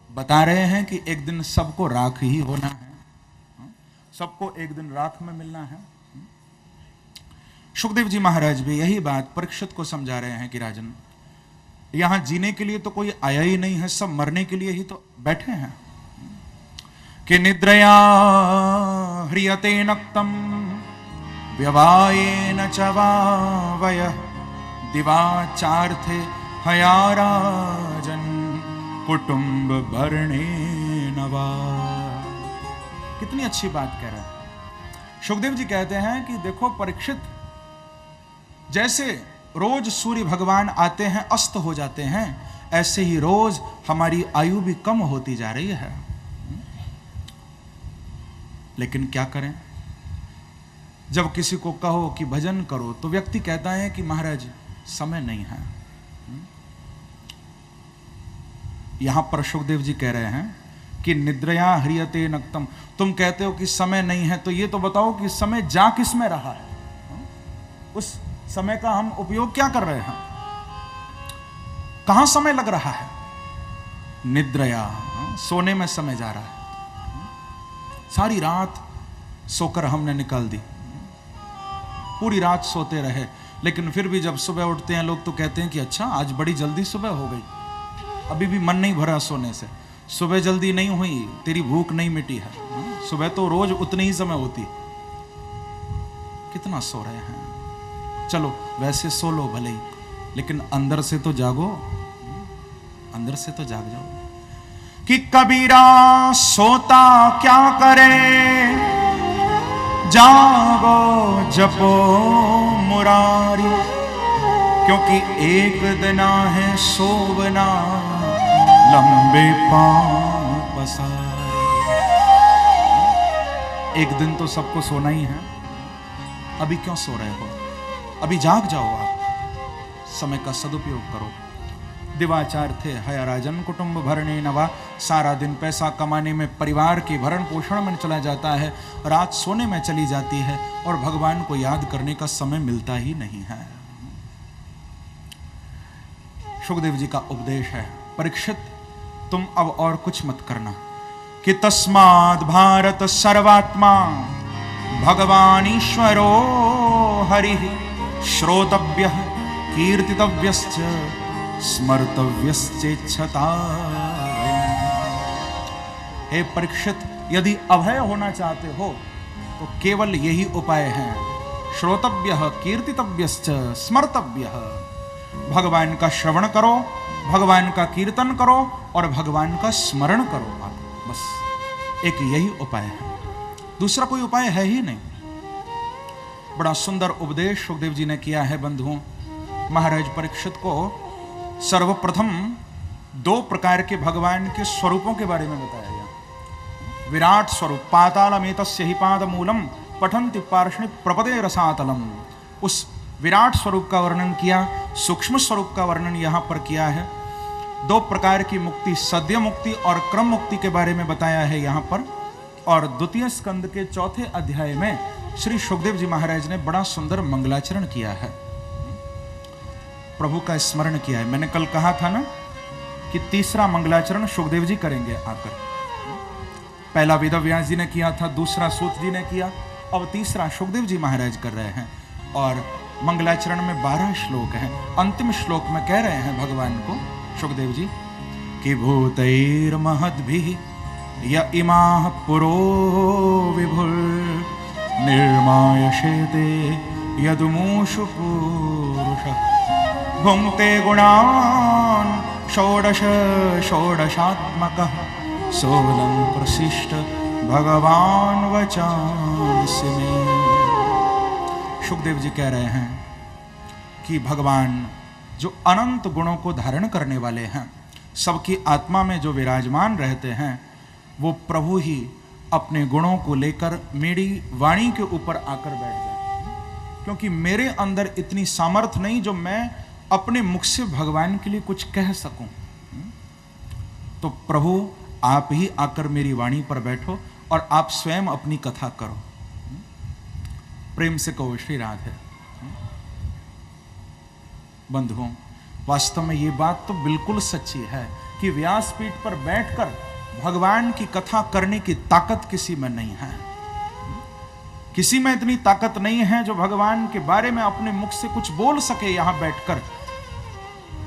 बता रहे हैं कि एक दिन सबको राख ही होना है, सबको एक दिन राख में मिलना है। सुखदेव जी महाराज भी यही बात परीक्षित को समझा रहे हैं कि राजन, यहां जीने के लिए तो कोई आया ही नहीं है, सब मरने के लिए ही तो बैठे हैं। कि निद्रया ह्रियते नक्तम व्यवायेन च वावयः दिवाचार्थे हयाराजन कुटुंब भरणेन वा। कितनी अच्छी बात कह रहे हैं सुखदेव जी। कहते हैं कि देखो परीक्षित, जैसे रोज सूर्य भगवान आते हैं अस्त हो जाते हैं, ऐसे ही रोज हमारी आयु भी कम होती जा रही है। लेकिन क्या करें, जब किसी को कहो कि भजन करो तो व्यक्ति कहता है कि महाराज समय नहीं है। यहां पर सुखदेव जी कह रहे हैं कि निद्रया ह्रियते नक्तम, तुम कहते हो कि समय नहीं है, तो ये तो बताओ कि समय जा किस में रहा है, उस समय का हम उपयोग क्या कर रहे हैं, कहां समय लग रहा है। निद्रया, सोने में समय जा रहा है। सारी रात सोकर हमने निकाल दी, पूरी रात सोते रहे, लेकिन फिर भी जब सुबह उठते हैं लोग तो कहते हैं कि अच्छा आज बड़ी जल्दी सुबह हो गई, अभी भी मन नहीं भरा सोने से। सुबह जल्दी नहीं हुई, तेरी भूख नहीं मिटी है। सुबह तो रोज उतनी ही समय होती। कितना सो रहे हैं। चलो वैसे सो लो भले ही, लेकिन अंदर से तो जागो, अंदर से तो जाग जाओ। कि कबीरा सोता क्या करे, जागो जपो मुरारी, क्योंकि एक दिना है सोवना, लंबे पांव पसारे। एक दिन तो सबको सोना ही है, अभी क्यों सो रहे हो, अभी जाग जाओ। आप समय का सदुपयोग करो। दिवाचार थे हया राजन कुटुंब भरणे नवा, सारा दिन पैसा कमाने में, परिवार के भरण पोषण में चला जाता है, रात सोने में चली जाती है और भगवान को याद करने का समय मिलता ही नहीं है। सुखदेव जी का उपदेश है, परीक्षित तुम अब और कुछ मत करना। कि तस्माद् भारत सर्वात्मा भगवान ईश्वरो हरिः, श्रोतव्यः कीर्तितव्यश्च स्मर्तव्यश्चेच्छता। हे परीक्षित, यदि अभय होना चाहते हो तो केवल यही उपाय है। श्रोतव्यः कीर्तितव्यश्च स्मर्तव्यः, भगवान का श्रवण करो, भगवान का कीर्तन करो और भगवान का स्मरण करो। आप बस एक यही उपाय है, दूसरा कोई उपाय है ही नहीं। बड़ा सुंदर उपदेश सुखदेव जी ने किया है बंधुओं। महाराज परीक्षित को सर्वप्रथम दो प्रकार के भगवान के स्वरूपों के बारे में बताया गया। विराट स्वरूप, पातालमेतस्य हि पादमूलम पठन्ति पार्ष्णि प्रपदे रसातलम, उस विराट स्वरूप का वर्णन किया। सूक्ष्म स्वरूप का वर्णन यहां पर किया है। दो प्रकार की मुक्ति, सद्य मुक्ति और क्रम मुक्ति के बारे में बताया है यहां पर। और द्वितीय स्कंद के चौथे अध्याय में श्री सुखदेव जी महाराज ने बड़ा सुंदर मंगलाचरण किया है, प्रभु का स्मरण किया है। मैंने कल कहा था ना कि तीसरा मंगलाचरण सुखदेव जी करेंगे आकर। पहला वेदव्यास जी ने किया था, दूसरा सूत जी ने किया अब तीसरा सुखदेव जी महाराज कर रहे हैं और मंगलाचरण में 12 श्लोक हैं। अंतिम श्लोक में कह रहे हैं भगवान को सुखदेव जी कि भूतैर्महद्भिः य इमाः पुरो विभुर् निर्मायशेते यदुमूषु पूरुषः भुङ्क्ते गुणान् षोडश षोडशात्मकः सोऽलं प्रशिष्ट भगवान वचांसि में। सुखदेव जी कह रहे हैं कि भगवान जो अनंत गुणों को धारण करने वाले हैं, सबकी आत्मा में जो विराजमान रहते हैं, वो प्रभु ही अपने गुणों को लेकर मेरी वाणी के ऊपर आकर बैठ जाए, क्योंकि मेरे अंदर इतनी सामर्थ्य नहीं जो मैं अपने मुख से भगवान के लिए कुछ कह सकूं। तो प्रभु आप ही आकर मेरी वाणी पर बैठो और आप स्वयं अपनी कथा करो। प्रेम से कहो श्री राधे। बंधुओं, वास्तव में ये बात तो बिल्कुल सच्ची है कि व्यासपीठ पर बैठकर भगवान की कथा करने की ताकत किसी में नहीं है। किसी में इतनी ताकत नहीं है जो भगवान के बारे में अपने मुख से कुछ बोल सके।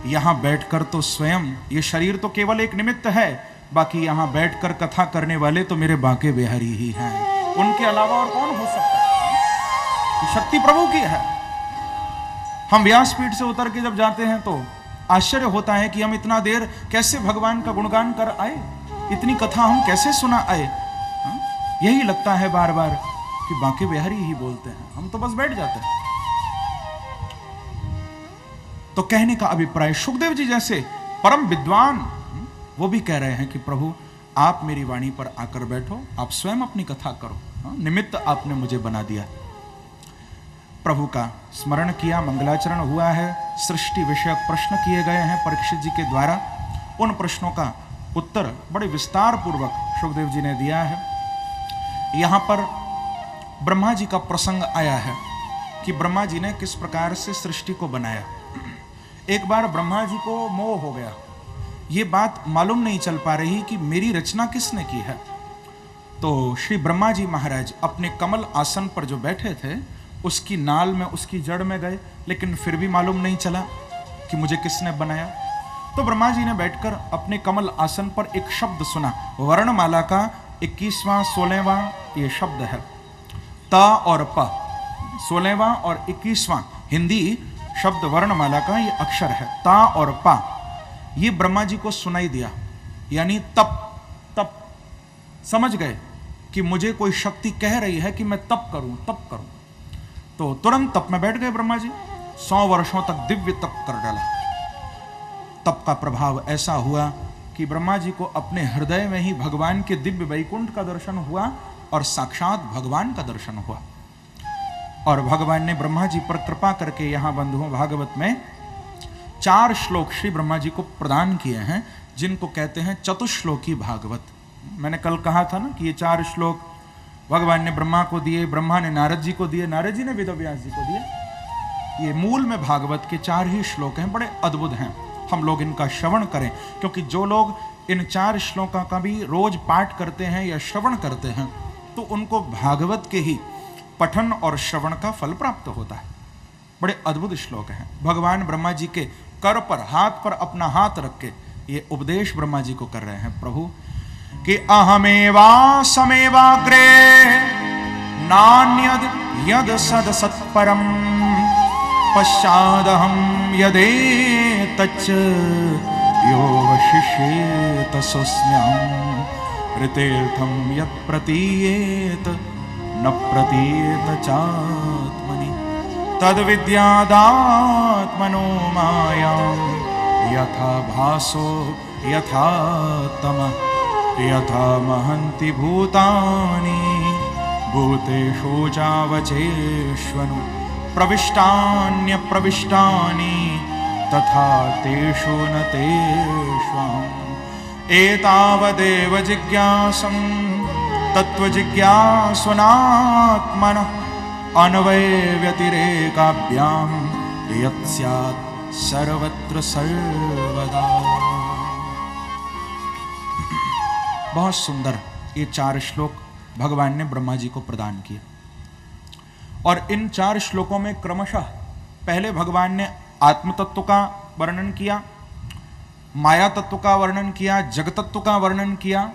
यहां बैठकर तो स्वयं ये शरीर तो केवल एक निमित्त है, बाकी यहां बैठकर कथा करने वाले तो मेरे बांके बिहारी ही हैं। उनके अलावा और कौन हो सकता है? शक्ति प्रभु की है। हम व्यासपीठ से उतर के जब जाते हैं तो आश्चर्य होता है कि हम इतना देर कैसे भगवान का गुणगान कर आए, इतनी कथा हम कैसे सुना आए। यही लगता है बार बार कि बांके बिहारी ही बोलते हैं, हम तो बस बैठ जाते हैं। तो कहने का अभिप्राय, सुखदेव जी जैसे परम विद्वान वो भी कह रहे हैं कि प्रभु आप मेरी वाणी पर आकर बैठो, आप स्वयं अपनी कथा करो। निमित्त आपने मुझे बना दिया। प्रभु का स्मरण किया, मंगलाचरण हुआ है, सृष्टि विषयक प्रश्न किए गए हैं परीक्षित जी के द्वारा। उन प्रश्नों का उत्तर बड़े विस्तार पूर्वक सुखदेव जी ने दिया है। यहां पर ब्रह्मा जी का प्रसंग आया है कि ब्रह्मा जी ने किस प्रकार से सृष्टि को बनाया। एक बार ब्रह्मा जी को मोह हो गया, ये बात मालूम नहीं चल पा रही कि मेरी रचना किसने की है। तो श्री ब्रह्मा जी महाराज अपने कमल आसन पर जो बैठे थे उसकी नाल में, उसकी जड़ में गए, लेकिन फिर भी मालूम नहीं चला कि मुझे किसने बनाया। तो ब्रह्मा जी ने बैठकर अपने कमल आसन पर एक शब्द सुना, वर्णमाला का 21वां 16वां ये शब्द है, ता और प। 16वां और 21वां हिंदी शब्द वर्णमाला का ये अक्षर है, ता और पा। ये ब्रह्मा जी को सुनाई दिया, यानी तप। तप समझ गए कि मुझे कोई शक्ति कह रही है कि मैं तप करूं, तप करूं। तो तुरंत तप में बैठ गए ब्रह्मा जी। 100 वर्षों तक दिव्य तप कर डाला। तप का प्रभाव ऐसा हुआ कि ब्रह्मा जी को अपने हृदय में ही भगवान के दिव्य वैकुंठ का दर्शन हुआ और साक्षात भगवान का दर्शन हुआ। और भगवान ने ब्रह्मा जी पर कृपा करके यहां बंधुओं भागवत में 4 श्लोक श्री ब्रह्मा जी को प्रदान किए हैं, जिनको कहते हैं चतुश्लोकी भागवत। मैंने कल कहा था ना कि ये 4 श्लोक भगवान ने ब्रह्मा को दिए, ब्रह्मा ने नारद जी को दिए, नारद जी ने वेदव्यास जी को दिए। ये मूल में भागवत के 4 ही श्लोक हैं, बड़े अद्भुत हैं। हम लोग इनका श्रवण करें, क्योंकि जो लोग इन 4 श्लोकों का भी रोज पाठ करते हैं या श्रवण करते हैं तो उनको भागवत के ही पठन और श्रवण का फल प्राप्त होता है। बड़े अद्भुत श्लोक हैं। भगवान ब्रह्मा जी के कर पर, हाथ पर अपना हाथ रख के ये उपदेश ब्रह्मा जी को कर रहे हैं प्रभु कि अहमेवा समेवाग्रे नान्यद यद सद सत्परम पश्चादहम यदे तच्च यो वशिष्येत सोऽस्म्यहं ऋतेर्थम यत् प्रतीयेत न प्रतीयेत चात्मनि तद्विद्यादात्मनो मायां यथा भासो यथा तमः यथा महन्ति भूतानि भूतेषु चावचेष्वनु प्रविष्टान्य प्रविष्टानि तथा तेषु न तेष्वाम् एतावदेव जिज्ञासं तत्त्वजिज्ञासुनात्मनः अन्वय व्यतिरेकाभ्यां यत् स्यात् सर्वत्र सर्वदा। बहुत सुंदर ये 4 श्लोक भगवान ने ब्रह्मा जी को प्रदान किए। और इन 4 श्लोकों में क्रमशः पहले भगवान ने आत्म तत्व का वर्णन किया, माया तत्व का वर्णन किया, जगत तत्व का वर्णन किया,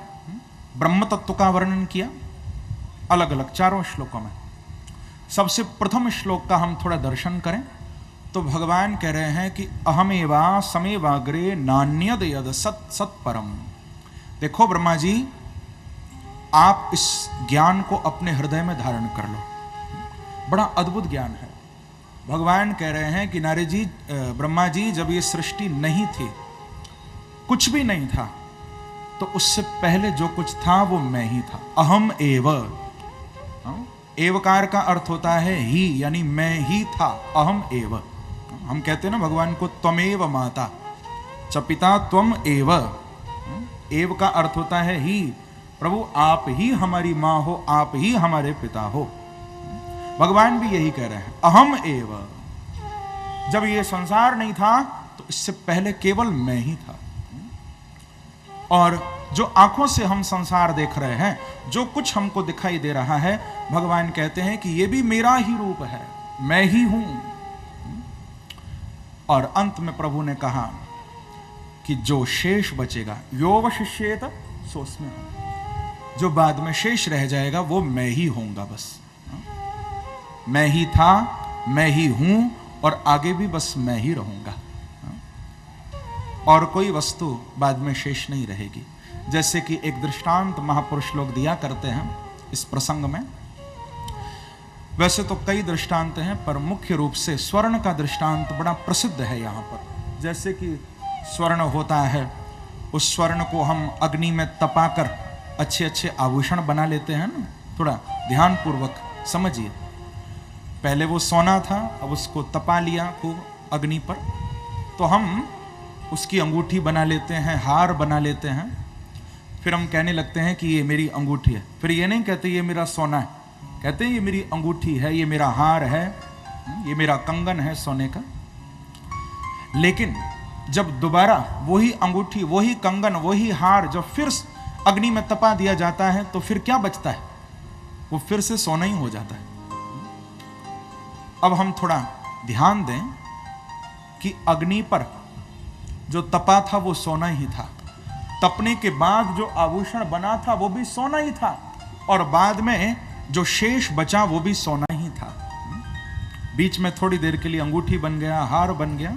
ब्रह्म तत्व का वर्णन किया, अलग अलग 4 श्लोकों में। सबसे प्रथम श्लोक का हम थोड़ा दर्शन करें तो भगवान कह रहे हैं कि अहमेवा समेवाग्रे नान्यद यद सत सत परम। देखो ब्रह्मा जी, आप इस ज्ञान को अपने हृदय में धारण कर लो, बड़ा अद्भुत ज्ञान है। भगवान कह रहे हैं कि नारद जी, ब्रह्मा जी, जब ये सृष्टि नहीं थी, कुछ भी नहीं था, तो उससे पहले जो कुछ था वो मैं ही था। अहम एव, एवकार का अर्थ होता है ही, यानी मैं ही था। अहम एव, हम कहते हैं ना भगवान को त्वमेव माता च पिता त्वम एव। एव का अर्थ होता है ही, प्रभु आप ही हमारी माँ हो, आप ही हमारे पिता हो। भगवान भी यही कह रहे हैं, अहम एव। जब ये संसार नहीं था तो इससे पहले केवल मैं ही था। और जो आंखों से हम संसार देख रहे हैं, जो कुछ हमको दिखाई दे रहा है, भगवान कहते हैं कि ये भी मेरा ही रूप है, मैं ही हूं। और अंत में प्रभु ने कहा कि जो शेष बचेगा, योवशिष्येत सोस्म्य, जो बाद में शेष रह जाएगा वो मैं ही होऊंगा। बस मैं ही था, मैं ही हूं, और आगे भी बस मैं ही रहूंगा, और कोई वस्तु बाद में शेष नहीं रहेगी। जैसे कि एक दृष्टांत महापुरुष लोग दिया करते हैं इस प्रसंग में। वैसे तो कई दृष्टांत हैं, पर मुख्य रूप से स्वर्ण का दृष्टांत बड़ा प्रसिद्ध है यहाँ पर। जैसे कि स्वर्ण होता है, उस स्वर्ण को हम अग्नि में तपाकर अच्छे अच्छे आभूषण बना लेते हैं ना। थोड़ा ध्यानपूर्वक समझिए, पहले वो सोना था, अब उसको तपा लिया खूब अग्नि पर, तो हम उसकी अंगूठी बना लेते हैं, हार बना लेते हैं। फिर हम कहने लगते हैं कि ये मेरी अंगूठी है। फिर ये नहीं कहते ये मेरा सोना है, कहते हैं ये मेरी अंगूठी है, ये मेरा हार है, ये मेरा कंगन है सोने का। लेकिन जब दोबारा वही अंगूठी, वही कंगन, वही हार जब फिर अग्नि में तपा दिया जाता है, तो फिर क्या बचता है? वो फिर से सोना ही हो जाता है। अब हम थोड़ा ध्यान दें कि अग्नि पर जो तपा था वो सोना ही था, तपने के बाद जो आभूषण बना था वो भी सोना ही था, और बाद में जो शेष बचा वो भी सोना ही था। बीच में थोड़ी देर के लिए अंगूठी बन गया, हार बन गया,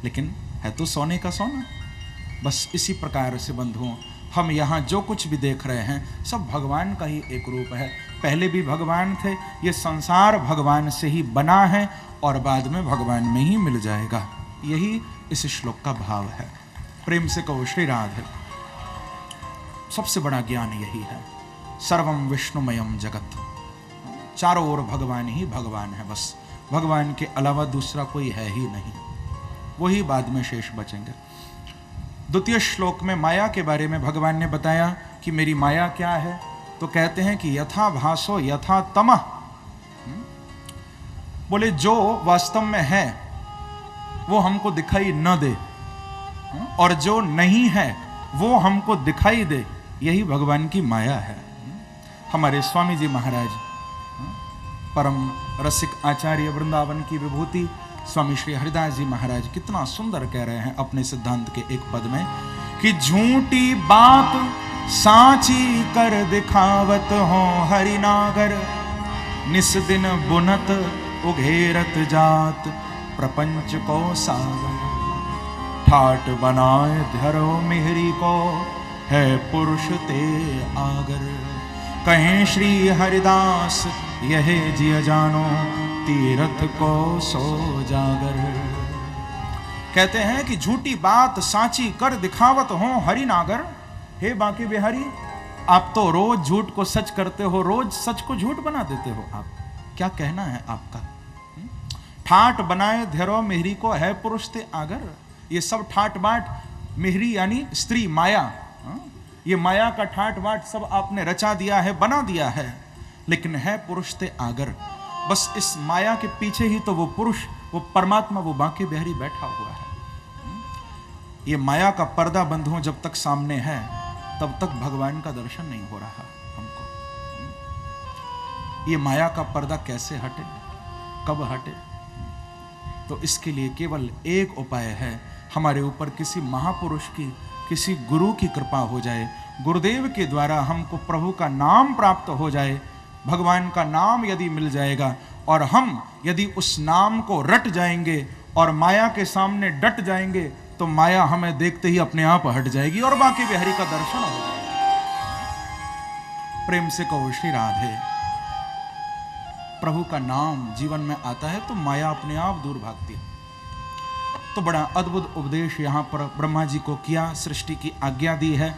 लेकिन है तो सोने का सोना। बस इसी प्रकार से बंधुओं, हम यहाँ जो कुछ भी देख रहे हैं सब भगवान का ही एक रूप है। पहले भी भगवान थे, ये संसार भगवान से ही बना है और बाद में भगवान में ही मिल जाएगा। यही इस श्लोक का भाव है। प्रेम से कहो श्री राधे। सबसे बड़ा ज्ञान यही है, सर्वम विष्णुमयम जगत, चारों ओर भगवान ही भगवान है। बस भगवान के अलावा दूसरा कोई है ही नहीं, वही बाद में शेष बचेंगे। द्वितीय श्लोक में माया के बारे में भगवान ने बताया कि मेरी माया क्या है, तो कहते हैं कि यथा भासो यथा तमः। बोले जो वास्तव में है वो हमको दिखाई न दे, और जो नहीं है वो हमको दिखाई दे, यही भगवान की माया है। हमारे स्वामी जी महाराज, परम रसिक आचार्य वृंदावन की विभूति स्वामी श्री हरिदास जी महाराज कितना सुंदर कह रहे हैं अपने सिद्धांत के एक पद में कि झूठी बात सांची कर दिखावत हो हरिनागर, निस दिन बुनत उघेरत जात प्रपंच को सागर, ठाट बनाए धरो मिहरी को है पुरुष ते आगर, कहें श्री हरिदास यह जिय जानो तीरथ को सो जागर। कहते हैं कि झूठी बात सांची कर दिखावत हो हरि नागर। हे बांके बिहारी, आप तो रोज झूठ को सच करते हो, रोज सच को झूठ बना देते हो। आप क्या कहना है आपका? ठाट बनाए धरो मिहरी को है पुरुष ते आगर। ये सब ठाट बाट, मिहरी यानी स्त्री माया, ये माया का ठाट बाट सब आपने रचा दिया है, बना दिया है, लेकिन है पुरुष ते आगर। बस इस माया के पीछे ही तो वो पुरुष, वो परमात्मा, वो बांके बिहारी बैठा हुआ है। ये माया का पर्दा बंधुओं जब तक सामने है तब तक भगवान का दर्शन नहीं हो रहा हमको। ये माया का पर्दा कैसे हटे? कब हटे? तो इसके लिए केवल एक उपाय है, हमारे ऊपर किसी महापुरुष की, किसी गुरु की कृपा हो जाए, गुरुदेव के द्वारा हमको प्रभु का नाम प्राप्त हो जाए, भगवान का नाम यदि मिल जाएगा और हम यदि उस नाम को रट जाएंगे और माया के सामने डट जाएंगे, तो माया हमें देखते ही अपने आप हट जाएगी और बाकी बिहारी का दर्शन हो जाएगा। प्रेम से कहो श्री राधे। प्रभु का नाम जीवन में आता है तो माया अपने आप दूर भागती है। तो बड़ा अद्भुत उपदेश यहाँ पर ब्रह्मा जी को किया, सृष्टि की आज्ञा दी है।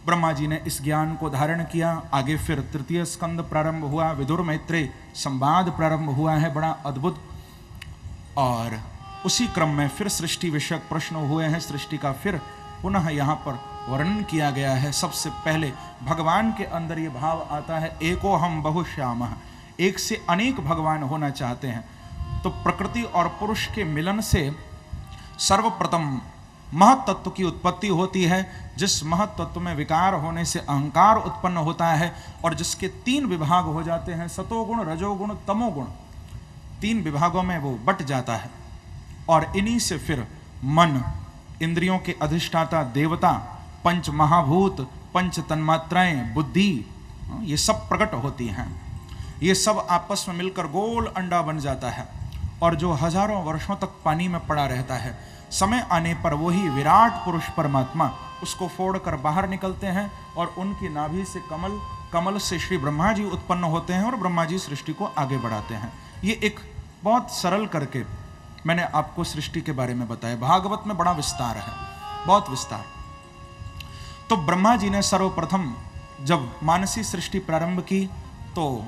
ब्रह्मा जी ने इस ज्ञान को धारण किया। आगे फिर तृतीय स्कंद प्रारंभ हुआ, विदुर मैत्रेय संवाद प्रारंभ हुआ है, बड़ा अद्भुत। और उसी क्रम में फिर सृष्टि विषयक प्रश्न हुए हैं। सृष्टि का फिर पुनः यहाँ पर वर्णन किया गया है। सबसे पहले भगवान के अंदर ये भाव आता है, एको हम बहुश्यामः, एक से अनेक भगवान होना चाहते हैं। तो प्रकृति और पुरुष के मिलन से सर्वप्रथम महत्त्व की उत्पत्ति होती है, जिस महत्त्व में विकार होने से अहंकार उत्पन्न होता है और जिसके 3 विभाग हो जाते हैं, सतोगुण, रजोगुण, तमोगुण, 3 विभागों में वो बट जाता है। और इन्हीं से फिर मन, इंद्रियों के अधिष्ठाता देवता, पंच महाभूत, पंच तन्मात्राएं, बुद्धि, ये सब प्रकट होती हैं। ये सब आपस में मिलकर गोल अंडा बन जाता है और जो हजारों वर्षों तक पानी में पड़ा रहता है, समय आने पर वही विराट पुरुष परमात्मा उसको फोड़कर बाहर निकलते हैं और उनकी नाभि से कमल, कमल से श्री ब्रह्मा जी उत्पन्न होते हैं और ब्रह्मा जी सृष्टि को आगे बढ़ाते हैं। ये एक बहुत सरल करके मैंने आपको सृष्टि के बारे में बताया। भागवत में बड़ा विस्तार है, बहुत विस्तार। तो ब्रह्मा जी ने सर्वप्रथम जब मानसी सृष्टि प्रारंभ की तो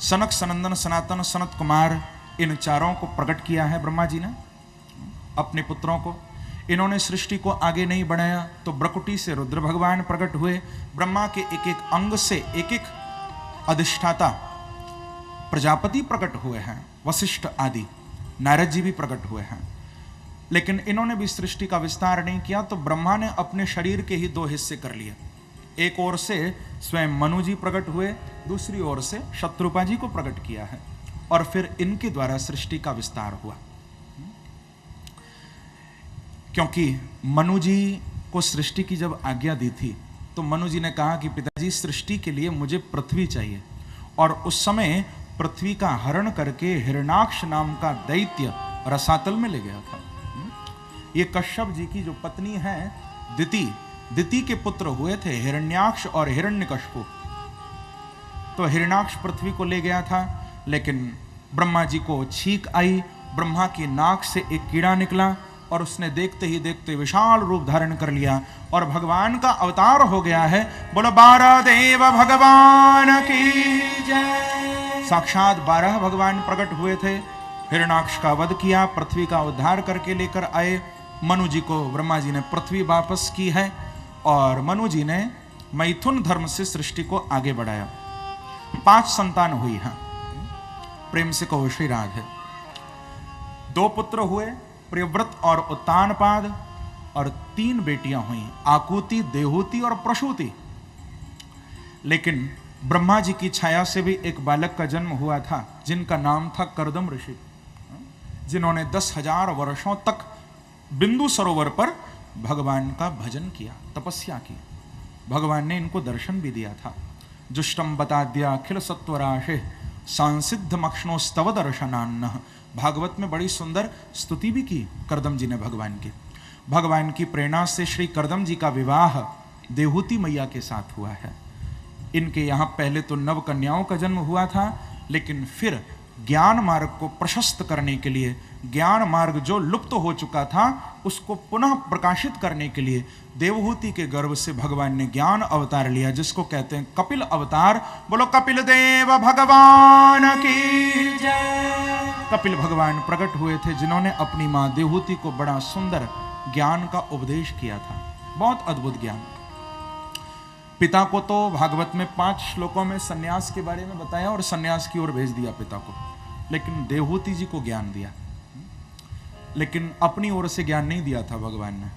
सनक, सनंदन, सनातन, सनत कुमार, इन चारों को प्रकट किया है ब्रह्मा जी ने, अपने पुत्रों को। इन्होंने सृष्टि को आगे नहीं बढ़ाया तो ब्रकुटी से रुद्र भगवान प्रकट हुए। ब्रह्मा के एक एक अंग से एक एक अधिष्ठाता प्रजापति प्रकट हुए हैं, वशिष्ठ आदि, नारद जी भी प्रकट हुए हैं। लेकिन इन्होंने भी सृष्टि का विस्तार नहीं किया, तो ब्रह्मा ने अपने शरीर के ही 2 हिस्से कर लिए। एक ओर से स्वयं मनु जी प्रकट हुए, दूसरी ओर से शत्रुपा जी को प्रकट किया है और फिर इनके द्वारा सृष्टि का विस्तार हुआ। क्योंकि मनु जी को सृष्टि की जब आज्ञा दी थी तो मनु जी ने कहा कि पिताजी, सृष्टि के लिए मुझे पृथ्वी चाहिए। और उस समय पृथ्वी का हरण करके हिरण्याक्ष नाम का दैत्य रसातल में ले गया था। ये कश्यप जी की जो पत्नी है दिति, दिति के पुत्र हुए थे हिरण्याक्ष और हिरण्यकश्यप। तो हिरण्याक्ष पृथ्वी को ले गया था, लेकिन ब्रह्मा जी को छींक आई। ब्रह्मा की नाक से एक कीड़ा निकला और उसने देखते ही देखते विशाल रूप धारण कर लिया और भगवान का अवतार हो गया है। बोलो 12 देव भगवान की जय। साक्षात 12 भगवान प्रकट हुए थे। हिरण्याक्ष का वध किया, पृथ्वी का उद्धार करके लेकर आए। मनु जी को ब्रह्मा जी ने पृथ्वी वापस की है और मनु जी ने मैथुन धर्म से सृष्टि को आगे बढ़ाया। 5 संतान हुई हैं। प्रेम से कहो श्री राधे। 2 पुत्र हुए, प्रियव्रत और उत्तानपाद, और 3 बेटियां हुई, आकुति, देहूति और प्रसूति। लेकिन ब्रह्मा जी की छाया से भी एक बालक का जन्म हुआ था जिनका नाम था कर्दम ऋषि, जिन्होंने 10,000 वर्षों तक बिंदु सरोवर पर भगवान का भजन किया, तपस्या की। भगवान ने इनको दर्शन भी दिया था। जुष्टम बताद्या अखिल सत्वराशे सांसिद्ध मक्षणो स्तव दर्शनान्न। भागवत में बड़ी सुंदर स्तुति भी की कर्दम जी ने भगवान की। भगवान की प्रेरणा से श्री कर्दम जी का विवाह देहूति मैया के साथ हुआ है। इनके यहाँ पहले तो नव कन्याओं का जन्म हुआ था, लेकिन फिर ज्ञान मार्ग को प्रशस्त करने के लिए, ज्ञान मार्ग जो लुप्त हो चुका था उसको पुनः प्रकाशित करने के लिए देवहूति के गर्भ से भगवान ने ज्ञान अवतार लिया, जिसको कहते हैं कपिल अवतार। बोलो कपिल देव भगवान की जय। कपिल भगवान प्रकट हुए थे जिन्होंने अपनी मां देवहूति को बड़ा सुंदर ज्ञान का उपदेश किया था, बहुत अद्भुत ज्ञान। पिता को तो भागवत में 5 श्लोकों में सन्यास के बारे में बताया और सन्यास की ओर भेज दिया पिता को, लेकिन देवहूति जी को ज्ञान दिया, लेकिन अपनी ओर से ज्ञान नहीं दिया था भगवान ने।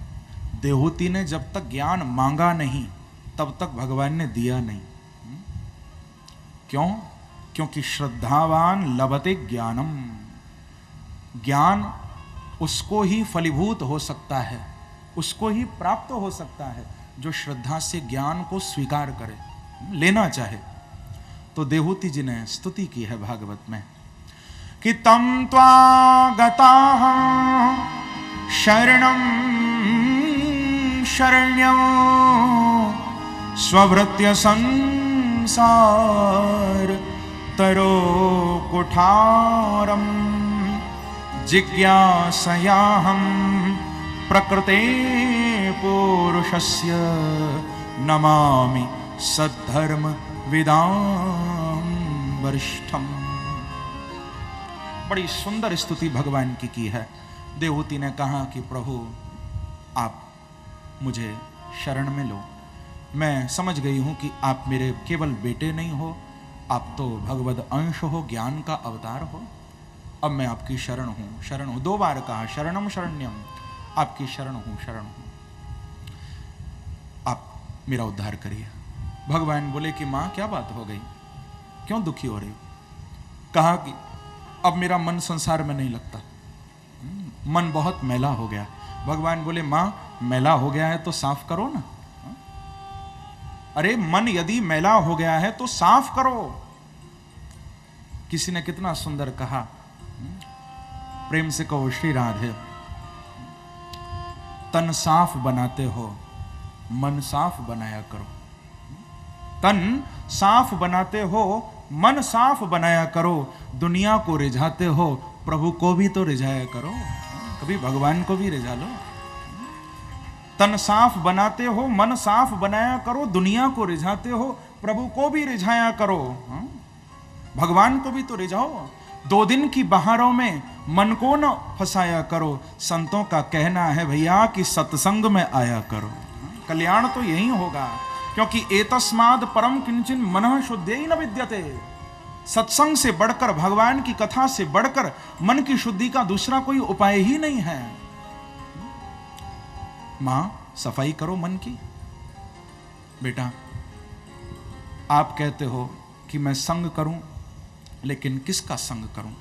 देवहूति ने जब तक ज्ञान मांगा नहीं तब तक भगवान ने दिया नहीं। क्यों? क्योंकि श्रद्धावान लभते ज्ञानम, ज्ञान उसको ही फलीभूत हो सकता है, उसको ही प्राप्त हो सकता है जो श्रद्धा से ज्ञान को स्वीकार करे, लेना चाहे। तो देहूति जी ने स्तुति की है भागवत में कि तम त्वागताः शरणं शरण्यं स्वभृत्य संसार तरो कुठारम जिज्ञासयाहं प्रकृते पुरुषस्य नमामि सद्धर्म विदां वरिष्ठम। बड़ी सुंदर स्तुति भगवान की है। देवहूति ने कहा कि प्रभु आप मुझे शरण में लो, मैं समझ गई हूं कि आप मेरे केवल बेटे नहीं हो, आप तो भगवद अंश हो, ज्ञान का अवतार हो। अब मैं आपकी शरण हूं, शरण हूं। 2 बार कहा शरणम शरण्यम, आपकी शरण हूं, शरण हूं, आप मेरा उद्धार करिए। भगवान बोले कि मां क्या बात हो गई, क्यों दुखी हो रही हो? कहा कि अब मेरा मन संसार में नहीं लगता, मन बहुत मैला हो गया। भगवान बोले मां मैला हो गया है तो साफ करो ना। अरे मन यदि मैला हो गया है तो साफ करो। किसी ने कितना सुंदर कहा, प्रेम से कहो श्री राधे, तन साफ बनाते हो मन साफ बनाया करो। तन साफ बनाते हो मन साफ बनाया करो, दुनिया को रिझाते हो प्रभु को भी तो रिझाया करो, कभी भगवान को भी रिझा लो। तन साफ बनाते हो मन साफ बनाया करो, दुनिया को रिझाते हो प्रभु को भी रिझाया करो, भगवान को भी तो रिझाओ। 2 दिन की बहारों में मन को न फंसाया करो, संतों का कहना है भैया कि सत्संग में आया करो, कल्याण तो यही होगा। क्योंकि एतस्माद् परम किंचिन मनः शुद्धि न विद्यते, सत्संग से बढ़कर, भगवान की कथा से बढ़कर मन की शुद्धि का दूसरा कोई उपाय ही नहीं है। मां सफाई करो मन की। बेटा आप कहते हो कि मैं संग करूं, लेकिन किसका संग करूं?